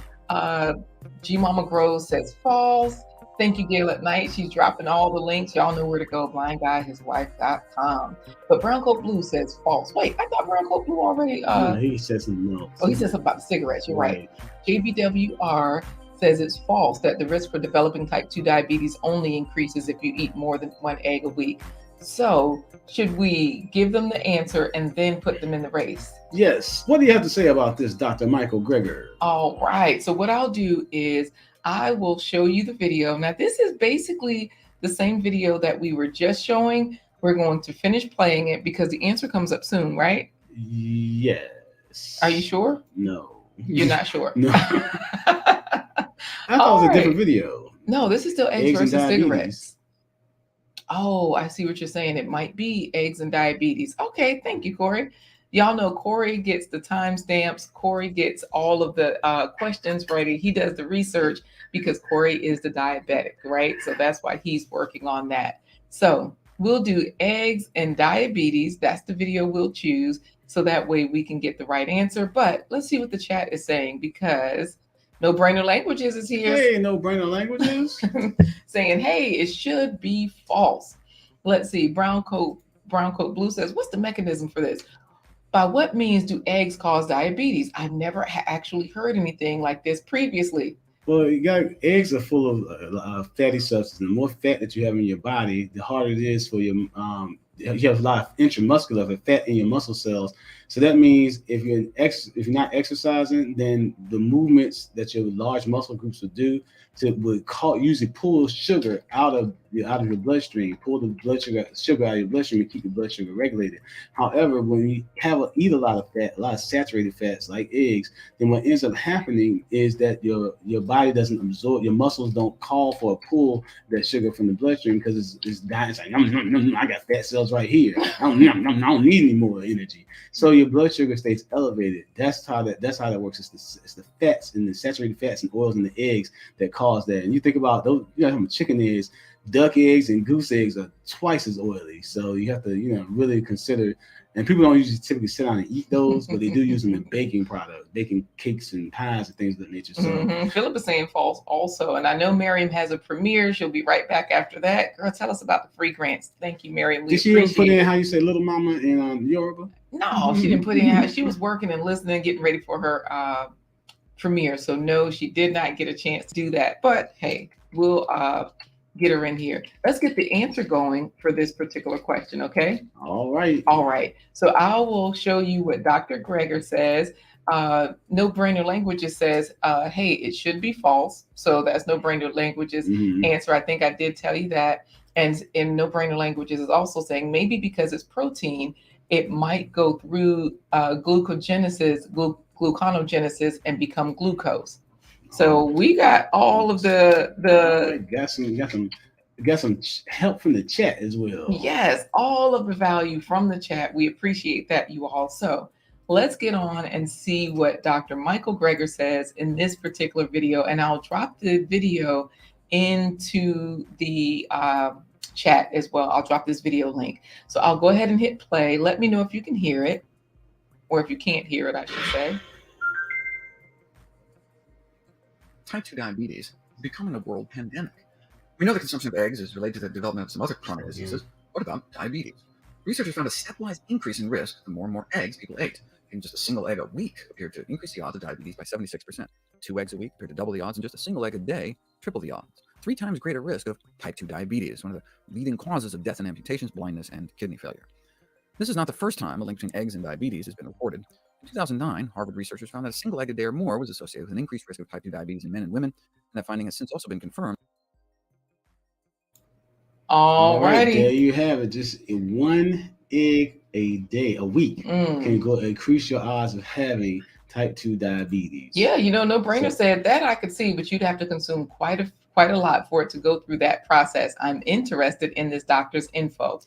G Mama Grows says false. Thank you, Gail at Night. She's dropping all the links. Y'all know where to go, blindguyhiswife.com. But Brown Coat Blue says false. Wait, I thought Brown Coat Blue already... no, he says something else. Oh, he says something about the cigarettes. You're right. JBWR says it's false, that the risk for developing type 2 diabetes only increases if you eat more than 1 egg a week. So should we give them the answer and then put them in the race? Yes. What do you have to say about this, Dr. Michael Greger? All right. So what I'll do is I will show you the video. Now, this is basically the same video that we were just showing, We're going to finish playing it because the answer comes up soon, right? Yes. Are you sure? No. You're not sure? No. I thought it was a different video. No, this is still eggs Eggs and versus diabetes. cigarettes. Oh, I see what you're saying. It might be eggs and diabetes. Okay, thank you, Corey. Y'all know Corey gets the timestamps. Corey gets all of the questions ready. He does the research because Corey is the diabetic, right? So that's why he's working on that. So we'll do eggs and diabetes. That's the video we'll choose. So that way we can get the right answer. But let's see what the chat is saying, because No Brainer Languages is here. Hey, No Brainer Languages. Saying, hey, it should be false. Let's see. Brown Coat Blue says, what's the mechanism for this? By what means do eggs cause diabetes? I've never actually heard anything like this previously. Well, eggs are full of fatty substances. The more fat that you have in your body, the harder it is for your you have a lot of intramuscular fat in your muscle cells. So that means if you're not exercising, then the movements that your large muscle groups would do usually pull sugar out of your bloodstream, pull the sugar out of your bloodstream and keep your blood sugar regulated. However, when you eat a lot of fat, a lot of saturated fats like eggs, then what ends up happening is that your body doesn't absorb, your muscles don't call for a pull that sugar from the bloodstream because it's dying. It's like, I got fat cells right here. I don't need any more energy. So your blood sugar stays elevated. That's how that works. It's the fats and the saturated fats and oils in the eggs that cause that. And you think about those, how chicken eggs, duck eggs, and goose eggs are twice as oily. So you have to, really consider. And people don't usually typically sit down and eat those, but they do use them in baking products, baking cakes and pies and things of that nature. So Philip is saying false also. And I know Miriam has a premiere. She'll be right back after that. Girl, tell us about the free grants. Thank you, Miriam. Did she ever put in how you say little mama in Yoruba? No, she didn't put in how she was working and listening, getting ready for her premiere. So no, she did not get a chance to do that. But hey, we'll get her in here. Let's get the answer going for this particular question, okay? All right. So I will show you what Dr. Greger says. No Brainer Languages says, hey, it should be false. So that's No Brainer Languages answer. I think I did tell you that. And in No Brainer Languages is also saying maybe because it's protein, it might go through gluconeogenesis and become glucose. So we got all of the got some help from the chat as well. Yes, all of the value from the chat. We appreciate that, you all. So let's get on and see what Dr. Michael Greger says in this particular video. And I'll drop the video into the chat as well. I'll drop this video link. So I'll go ahead and hit play. Let me know if you can hear it, or if you can't hear it, I should say. Type 2 diabetes is becoming a world pandemic. We know the consumption of eggs is related to the development of some other chronic diseases. What about diabetes? Researchers found a stepwise increase in risk the more and more eggs people ate. Even just a single egg a week appeared to increase the odds of diabetes by 76%. 2 eggs a week appeared to double the odds, and just a single egg a day triple the odds. 3 times greater risk of type 2 diabetes, one of the leading causes of death and amputations, blindness, and kidney failure. This is not the first time a link between eggs and diabetes has been reported. In 2009, Harvard researchers found that a single egg a day or more was associated with an increased risk of type 2 diabetes in men and women, and that finding has since also been confirmed. All right, there you have it. Just 1 egg a day, a week, can go increase your odds of having type 2 diabetes. Yeah, No Brainer said that I could see, but you'd have to consume quite a lot for it to go through that process. I'm interested in this doctor's info.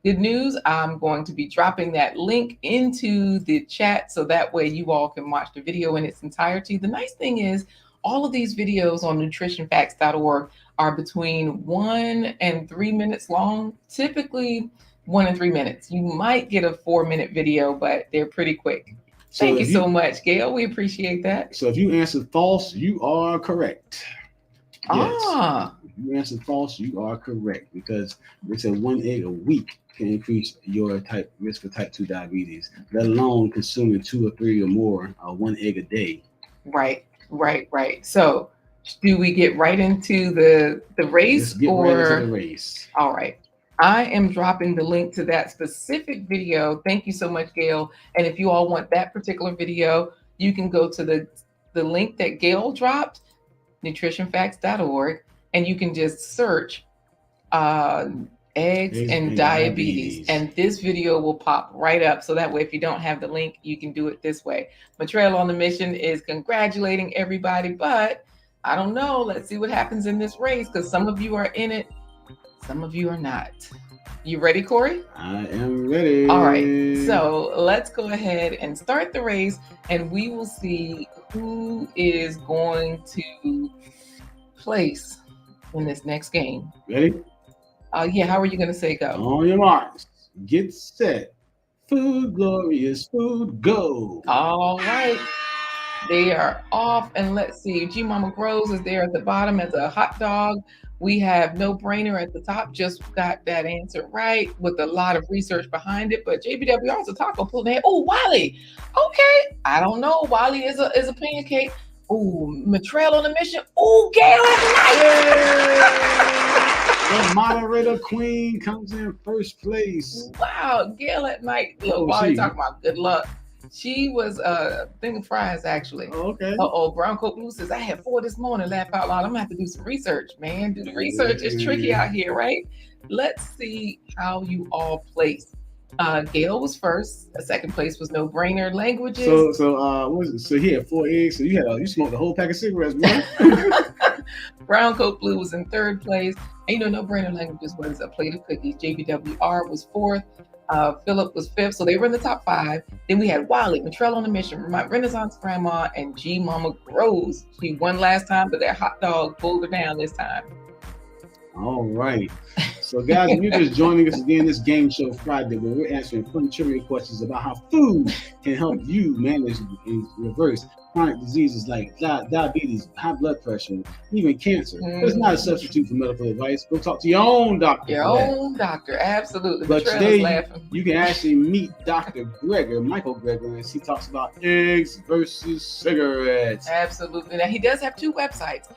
Good news, I'm going to be dropping that link into the chat so that way you all can watch the video in its entirety. The nice thing is all of these videos on nutritionfacts.org are between 1 and 3 minutes long, typically 1 and 3 minutes. You might get a 4-minute video, but they're pretty quick. Thank you so much, Gail. We appreciate that. So if you answered false, you are correct. Yes. If you answered false, you are correct, because they said 1 egg a week can increase your risk for type 2 diabetes, let alone consuming 2 or 3 or more 1 egg a day. Right. So do we get right into the race? Let's get right into the race. All right. I am dropping the link to that specific video. Thank you so much, Gail. And if you all want that particular video, you can go to the link that Gail dropped, nutritionfacts.org, and you can just search eggs and diabetes. And this video will pop right up. So that way, if you don't have the link, you can do it this way. Matrel on the Mission is congratulating everybody, but I don't know. Let's see what happens in this race, because some of you are in it, some of you are not. You ready, Corey? I am ready. All right. So let's go ahead and start the race, and we will see who is going to place in this next game. Ready? Yeah, how are you going to say go? On your marks, get set. Food, glorious food, go. All right. They are off, and let's see. G Mama Grows is there at the bottom as a hot dog. We have No Brainer at the top. Just got that answer right with a lot of research behind it. But JBW also taco pulled ahead. Oh, Wally. Okay. I don't know. Wally is a pancake. Oh, Matrel on the Mission. Oh, Gail at night. The moderator queen comes in first place. Wow, Gail at night. Look, Wally talking about good luck. She was thinking fries, actually. Oh, okay. Brown Coat Blue says, I had 4 this morning, laugh out loud. I'm gonna have to do some research, man. Do the research. It's tricky out here, right? Let's see how you all place. Gail was first. Second place was No Brainer Languages. So what was it? So he had 4 eggs. So you smoked a whole pack of cigarettes, man. Brown Coat Blue was in third place. And No Brainer Languages was a plate of cookies. JBWR was fourth. Philip was fifth, so they were in the top 5. Then we had Wally, Matrel on the Mission, my Renaissance Grandma, and G Mama Grows. She won last time, but that hot dog pulled her down this time. All right. So, guys, if you're just joining us again, this Game Show Friday, where we're answering fun trivia questions about how food can help you manage and reverse chronic diseases like diabetes, high blood pressure, even cancer. But it's not a substitute for medical advice. Go talk to your own doctor. Your own doctor, absolutely. But today, you can actually meet Dr. Michael Greger, as he talks about eggs versus cigarettes. Absolutely. Now, he does have 2 websites.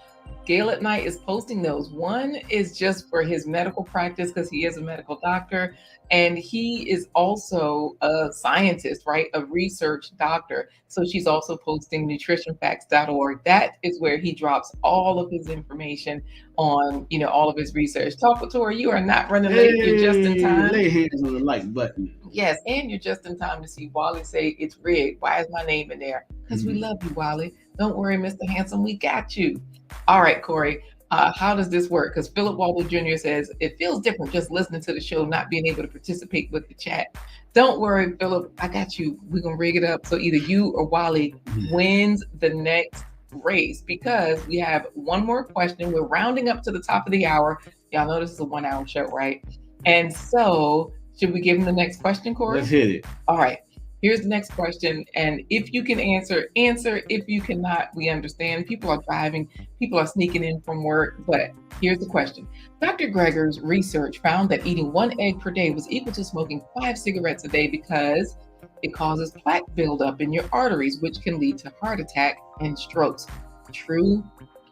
Gail at Night is posting those. One is just for his medical practice because he is a medical doctor, and he is also a scientist, right? A research doctor. So she's also posting nutritionfacts.org. That is where he drops all of his information on, all of his research. Talk with Tori, you are not running late. You're just in time. Lay hands on the like button. Yes, and you're just in time to see Wally say it's rigged. Why is my name in there? Because we love you, Wally. Don't worry, Mr. Handsome, we got you. All right, Corey, how does this work? Because Philip Waldo Jr. says, it feels different just listening to the show, not being able to participate with the chat. Don't worry, Philip, I got you. We're going to rig it up so either you or Wally wins the next race, because we have one more question. We're rounding up to the top of the hour. Y'all know this is a 1-hour show, right? And so should we give him the next question, Corey? Let's hit it. All right. Here's the next question. And if you can answer. If you cannot, we understand. People are driving. People are sneaking in from work. But here's the question. Dr. Greger's research found that eating 1 egg per day was equal to smoking 5 cigarettes a day because it causes plaque buildup in your arteries, which can lead to heart attack and strokes. True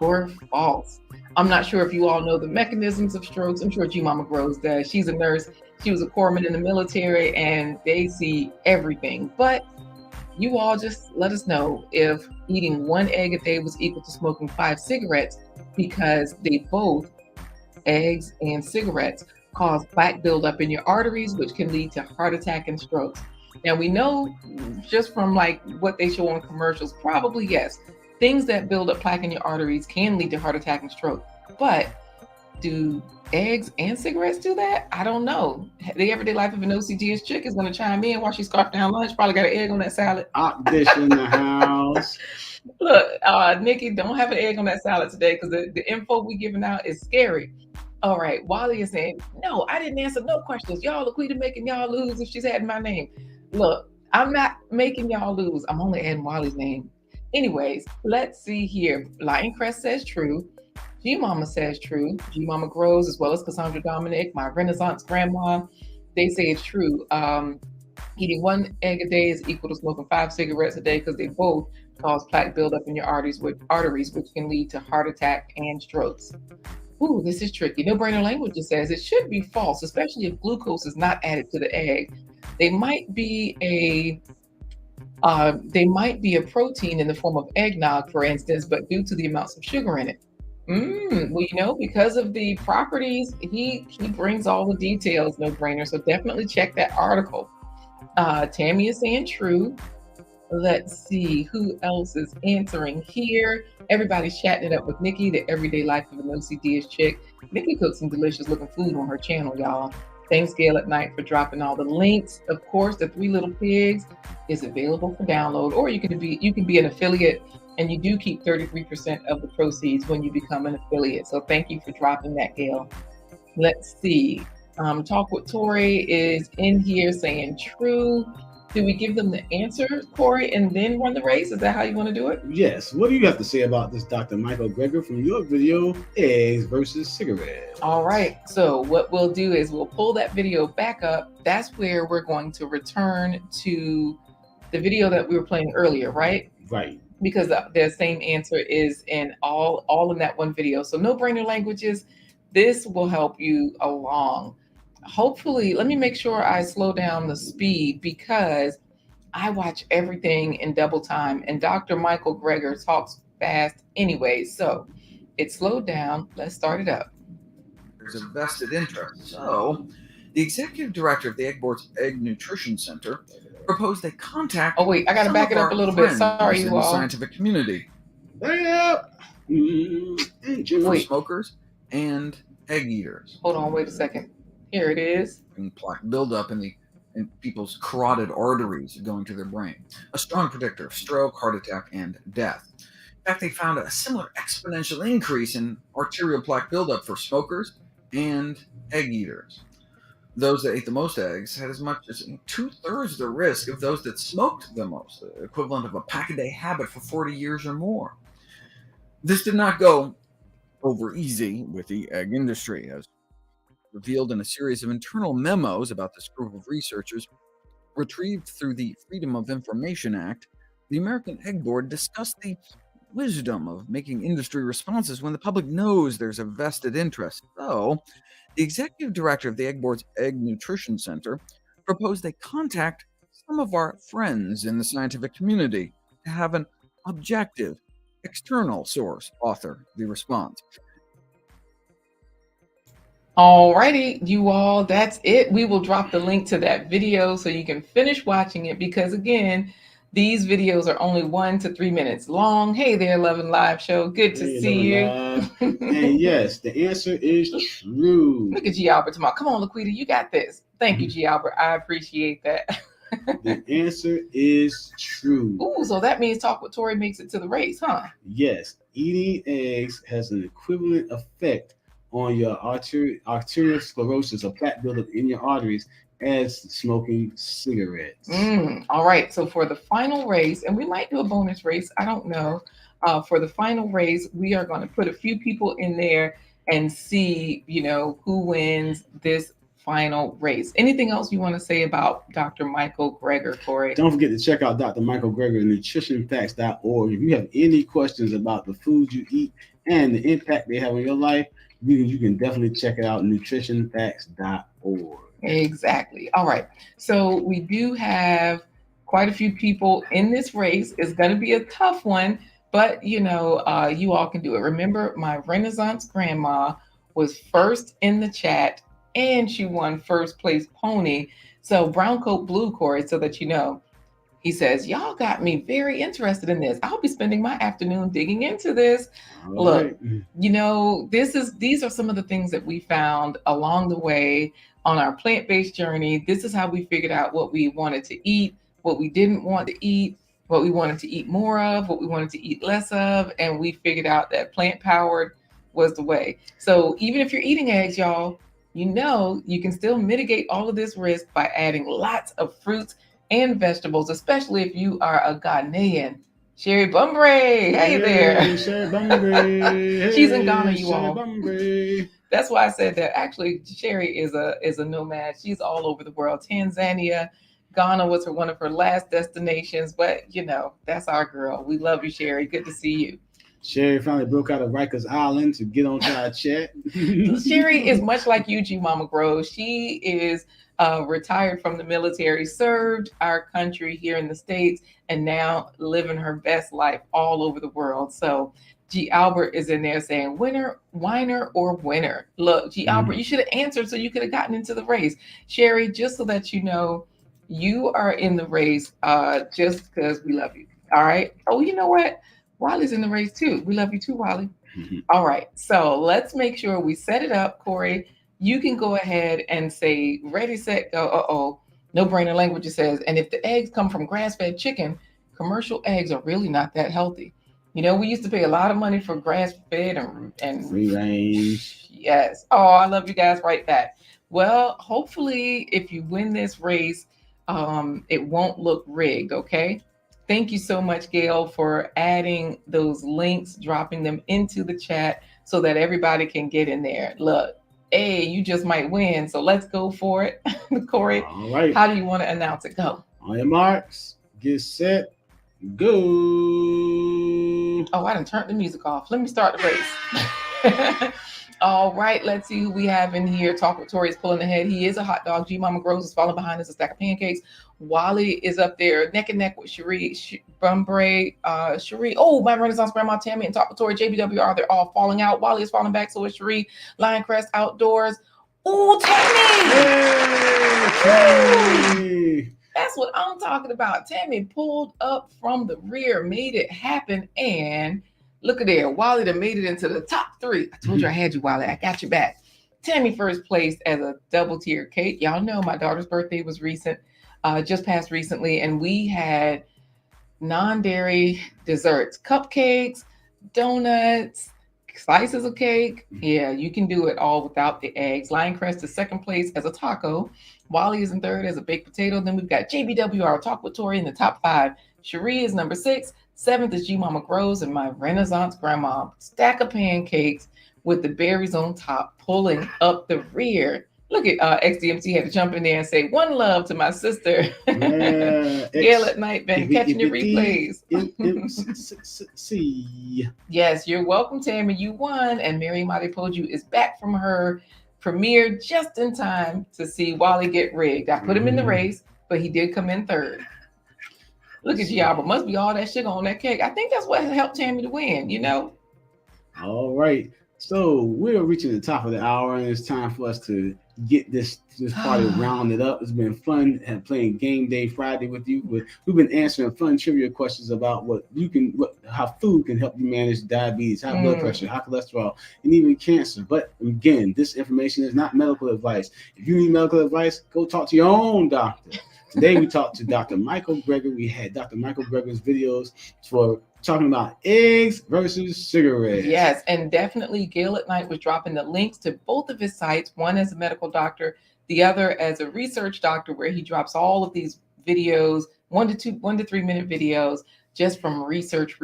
or false? I'm not sure if you all know the mechanisms of strokes. I'm sure G Mama Grows does. She's a nurse. She was a corpsman in the military, and they see everything. But you all just let us know if eating 1 egg a day was equal to smoking 5 cigarettes, because they both, eggs and cigarettes, cause plaque buildup in your arteries, which can lead to heart attack and strokes. Now, we know just from like what they show on commercials, probably yes, things that build up plaque in your arteries can lead to heart attack and stroke. But do eggs and cigarettes do that? I don't know. The everyday life of an OCGS chick is going to chime in while she scarfed down lunch. Probably got an egg on that salad. Hot dish in the house. Look, Nikki, don't have an egg on that salad today, because the info we giving out is scary. All right, Wally is saying, no, I didn't answer no questions. Y'all, LaQuita making y'all lose if she's adding my name. Look, I'm not making y'all lose. I'm only adding Wally's name. Anyways, let's see here. Lion Crest says true. G Mama says true. G Mama Grows, as well as Cassandra Dominic, my Renaissance Grandma, they say it's true. Eating 1 egg a day is equal to smoking 5 cigarettes a day, because they both cause plaque buildup in your arteries, which can lead to heart attack and strokes. Ooh, this is tricky. No Brainer Languages says it should be false, especially if glucose is not added to the egg. They might be a protein in the form of eggnog, for instance, but due to the amounts of sugar in it. Well, because of the properties, he brings all the details, no brainer. So definitely check that article. Tammy is saying true. Let's see who else is answering here. Everybody's chatting it up with Nikki. The everyday life of an OCD chick. Nikki cooks some delicious looking food on her channel, y'all. Thanks, Gail at Night, for dropping all the links. Of course, the Three Little Pigs is available for download, or you can be an affiliate, and you do keep 33% of the proceeds when you become an affiliate. So thank you for dropping that, Gail. Let's see. Talk with Tori is in here saying true. Do we give them the answer, Corey, and then run the race? Is that how you want to do it? Yes. What do you have to say about this, Dr. Michael Greger, from your video, Eggs versus Cigarettes? All right. So what we'll do is we'll pull that video back up. That's where we're going to return to the video that we were playing earlier, right? Right. Because the same answer is in all in that one video. So no brainer languages. This will help you along. Hopefully, let me make sure I slow down the speed because I watch everything in double time, and Dr. Michael Greger talks fast anyway. So it slowed down. Let's start it up. There's a vested interest. So, the executive director of the Egg Board's Egg Nutrition Center proposed they contact. Oh wait, I got to back it up a little bit. Sorry, you in all. the scientific community. Bring it up. For smokers and egg eaters. Hold on, wait a second. Here it is. Plaque buildup in people's carotid arteries going to their brain. A strong predictor of stroke, heart attack, and death. In fact, they found a similar exponential increase in arterial plaque buildup for smokers and egg eaters. Those that ate the most eggs had as much as 2/3 the risk of those that smoked the most, the equivalent of a pack-a-day habit for 40 years or more. This did not go over easy with the egg industry, as revealed in a series of internal memos about this group of researchers retrieved through the Freedom of Information Act. The American Egg Board discussed the wisdom of making industry responses when the public knows there's a vested interest. So, the executive director of the Egg Board's Egg Nutrition Center proposed they contact some of our friends in the scientific community to have an objective, external source author the response. Alrighty, you all, that's it. We will drop the link to that video so you can finish watching it because, again, these videos are only 1 to 3 minutes long. Hey there, Love and Live Show. Good to see you. And yes, the answer is true. Look at G. Albert tomorrow. Come on, LaQuita, you got this. Thank you, G. Albert. I appreciate that. The answer is true. Ooh, so that means Talk with Tori makes it to the race, huh? Yes, eating eggs has an equivalent effect on your arterial sclerosis or plaque buildup in your arteries as smoking cigarettes. All right. So for the final race, and we might do a bonus race, I don't know. For the final race, we are going to put a few people in there and see, who wins this final race. Anything else you want to say about Dr. Michael Greger, Corey? Don't forget to check out Dr. Michael Greger, nutritionfacts.org. If you have any questions about the foods you eat and the impact they have on your life, you can definitely check it out, nutritionfacts.org. Exactly. All right. So we do have quite a few people in this race. It's going to be a tough one, but you all can do it. Remember, my Renaissance grandma was first in the chat and she won first place pony. So brown coat, blue, Corey, so that you know. He says, y'all got me very interested in this. I'll be spending my afternoon digging into this. All Look, right. these are some of the things that we found along the way on our plant-based journey. This is how we figured out what we wanted to eat, what we didn't want to eat, what we wanted to eat more of, what we wanted to eat less of. And we figured out that plant-powered was the way. So even if you're eating eggs, y'all, you can still mitigate all of this risk by adding lots of fruits and vegetables, especially if you are a Ghanaian. Sherry Bumbray, hey there. Sherry Bumbray. She's in Ghana, you all. Bumbray. That's why I said that. Actually, Sherry is a nomad. She's all over the world. Tanzania, Ghana was one of her last destinations, but that's our girl. We love you, Sherry. Good to see you. Sherry finally broke out of Rikers Island to get onto our chat. Sherry is much like you, G Mama Grow. She is retired from the military, served our country here in the States, and now living her best life all over the world. So G. Albert is in there saying winner, whiner, or winner. Look, G. Albert, you should have answered so you could have gotten into the race. Sherry, just so that you know, you are in the race just because we love you. All right. Oh, you know what? Wiley's in the race too. We love you too, Wiley. All right. So let's make sure we set it up. Corey, you can go ahead and say ready, set, go. Uh-oh. No brainer language, it says. And if the eggs come from grass-fed chicken, commercial eggs are really not that healthy. You know, we used to pay a lot of money for grass-fed and free range. Yes. Oh, I love you guys right back. Well, hopefully, if you win this race, it won't look rigged, okay? Thank you so much, Gail, for adding those links, dropping them into the chat so that everybody can get in there. Look, hey, you just might win, so let's go for it. Corey, All right. How do you want to announce it? Go. On your marks, get set, go. Oh, I done turned the music off. Let me start the race. All right, let's see who we have in here. Talk with Tori is pulling ahead. He is a hot dog. G Mama Grows is falling behind us a stack of pancakes. Wally is up there neck and neck with Cherie, Bumbray, Cherie. Oh, my Renaissance Grandma Tammy and Talk with Tori, JBWR, they're all falling out. Wally is falling back, so is Cherie. Lioncrest Outdoors. Oh, Tammy! Hey. That's what I'm talking about. Tammy pulled up from the rear, made it happen, and look at there. Wally done made it into the top 3. I told you I had you, Wally. I got you back. Tammy first place as a double tier cake. Y'all know my daughter's birthday was recent, just passed recently, and we had non-dairy desserts, cupcakes, donuts, slices of cake. Yeah, you can do it all without the eggs. Lioncrest is second place as a taco. Wally is in third as a baked potato. Then we've got JBWR, Talk with Tori in the top 5. Cherie is number 6. 7th is G Mama Grows, and my Renaissance Grandma. Stack of pancakes with the berries on top, pulling up the rear. Look at XDMC had to jump in there and say, one love to my sister. Yeah, Gail at night, been catching your replays. See. Yes, you're welcome, Tammy. You won. And Mary Maripoju is back from her premiere just in time to see Wally get rigged. I put him in the race, but he did come in third. Look at Giabba. Must be all that sugar on that cake. I think that's what helped Tammy to win, you know? All right. So we're reaching the top of the hour, and it's time for us to get this party rounded up. It's been fun and playing Game Day Friday with you. We've been answering fun trivia questions about how food can help you manage diabetes, high blood pressure, high cholesterol, and even cancer. But again, this information is not medical advice. If you need medical advice, go talk to your own doctor. Today we talked to Dr. Michael Greger. We had Dr. Michael Greger's videos for talking about eggs versus cigarettes. Yes, and definitely Gail at Night was dropping the links to both of his sites, one as a medical doctor, the other as a research doctor, where he drops all of these videos, 1 to 3 minute videos, just from research.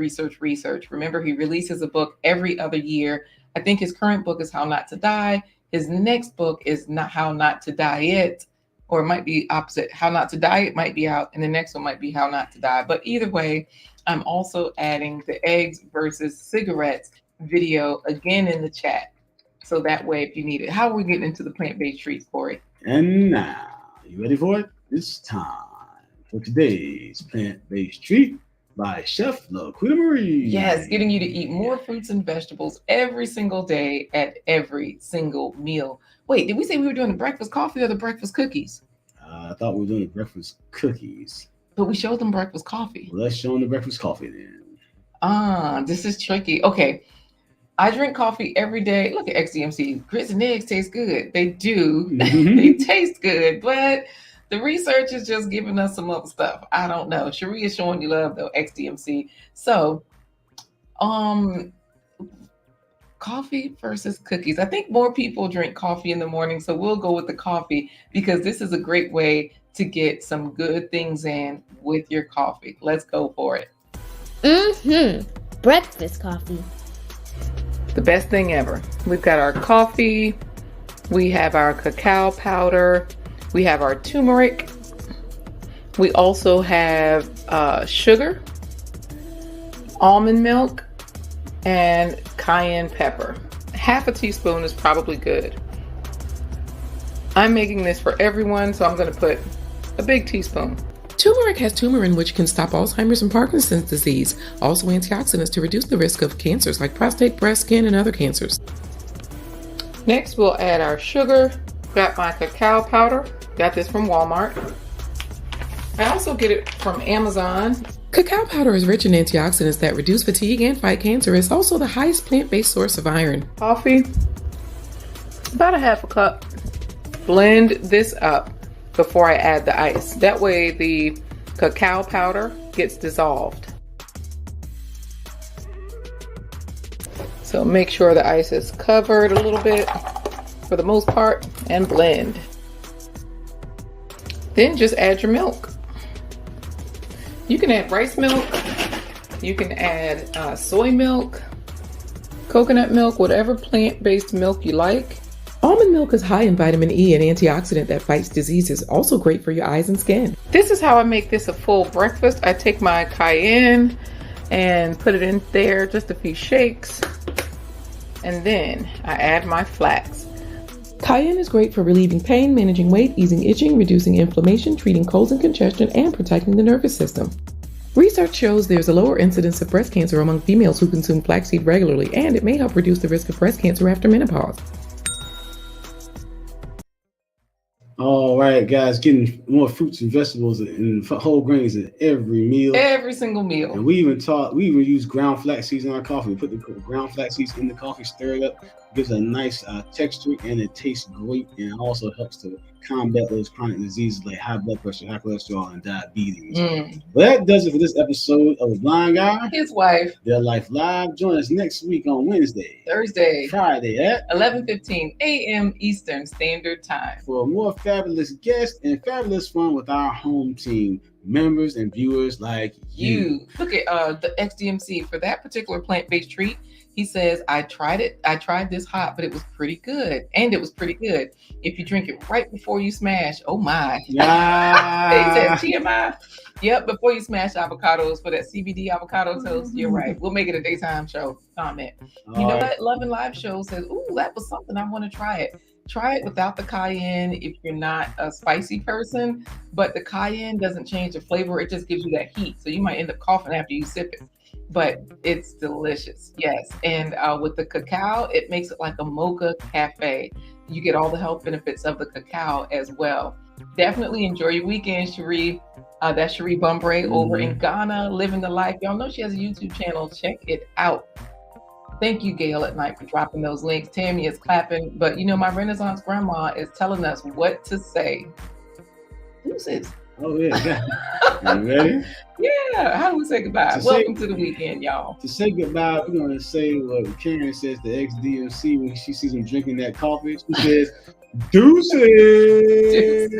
Remember, he releases a book every other year. I think his current book is How Not to Die. His next book is Not How Not to Diet, or it might be opposite. How Not to Diet might be out, and the next one might be How Not to Die. But either way, I'm also adding the eggs versus cigarettes video again in the chat. So that way, if you need it. How are we getting into the plant-based treats, Corey? And now, you ready for it? It's time for today's plant-based treat by Chef LaQuita Marie. Yes, getting you to eat more fruits and vegetables every single day at every single meal. Wait, did we say we were doing the breakfast coffee or the breakfast cookies? I thought we were doing the breakfast cookies. But we showed them breakfast coffee. Well, let's show them the breakfast coffee then. This is tricky. Okay. I drink coffee every day. Look at XDMC. Grits and eggs taste good. They do. They taste good. But the research is just giving us some other stuff. I don't know. Cherie is showing you love, though, XDMC. So, coffee versus cookies. I think more people drink coffee in the morning, so we'll go with the coffee because this is a great way to get some good things in with your coffee. Let's go for it. Breakfast coffee. The best thing ever. We've got our coffee. We have our cacao powder. We have our turmeric. We also have sugar, almond milk, and cayenne pepper. Half a teaspoon is probably good. I'm making this for everyone, so I'm going to put a big teaspoon. Turmeric has turmeric, which can stop Alzheimer's and Parkinson's disease. Also antioxidants to reduce the risk of cancers like prostate, breast, skin, and other cancers. Next, we'll add our sugar. Got my cacao powder. Got this from Walmart. I also get it from Amazon. Cacao powder is rich in antioxidants that reduce fatigue and fight cancer. It's also the highest plant-based source of iron. Coffee, about a half a cup. Blend this up before I add the ice. That way the cacao powder gets dissolved. So make sure the ice is covered a little bit for the most part and blend. Then just add your milk. You can add rice milk, you can add soy milk, coconut milk, whatever plant-based milk you like. Almond milk is high in vitamin E, an antioxidant that fights diseases. Also great for your eyes and skin. This is how I make this a full breakfast. I take my cayenne and put it in there, just a few shakes. And then I add my flax. Cayenne is great for relieving pain, managing weight, easing itching, reducing inflammation, treating colds and congestion, and protecting the nervous system. Research shows there's a lower incidence of breast cancer among females who consume flaxseed regularly, and it may help reduce the risk of breast cancer after menopause. All right, guys, getting more fruits and vegetables and whole grains in every meal. Every single meal. And we even use ground flax seeds in our coffee. We put the ground flax seeds in the coffee, stir it up, gives a nice texture, and it tastes great. And it also helps to combat those chronic diseases like high blood pressure, high cholesterol, and diabetes. But that does it for this episode of Blind Guy, His Wife, Their Life Live. Join us next week on Wednesday, Thursday, Friday at 11:15 a.m. Eastern Standard Time for more fabulous guests and fabulous fun with our home team members and viewers like you. Look at the XDMC for that particular plant-based treat. He says, I tried it. I tried this hot, but it was pretty good. And it was pretty good. If you drink it right before you smash, oh my. Yeah. He said TMI. Yep, before you smash avocados for that CBD avocado toast. You're right. We'll make it a daytime show. Comment. You know what? Love and Live show says, ooh, that was something. I want to try it. Try it without the cayenne if you're not a spicy person. But the cayenne doesn't change the flavor. It just gives you that heat. So you might end up coughing after you sip it. But it's delicious, yes. And with the cacao, it makes it like a mocha cafe. You get all the health benefits of the cacao as well. Definitely enjoy your weekend, Cherie. That's Cherie Bumbray over in Ghana, living the life. Y'all know she has a YouTube channel. Check it out. Thank you, Gail at Night, for dropping those links. Tammy is clapping. But, you know, my Renaissance grandma is telling us what to say. Deuces. Oh, yeah. You ready? Yeah. How do we say goodbye? Welcome to the weekend, y'all. To say goodbye, we're going to say what Karen says to XDMC when she sees him drinking that coffee. She says, deuces.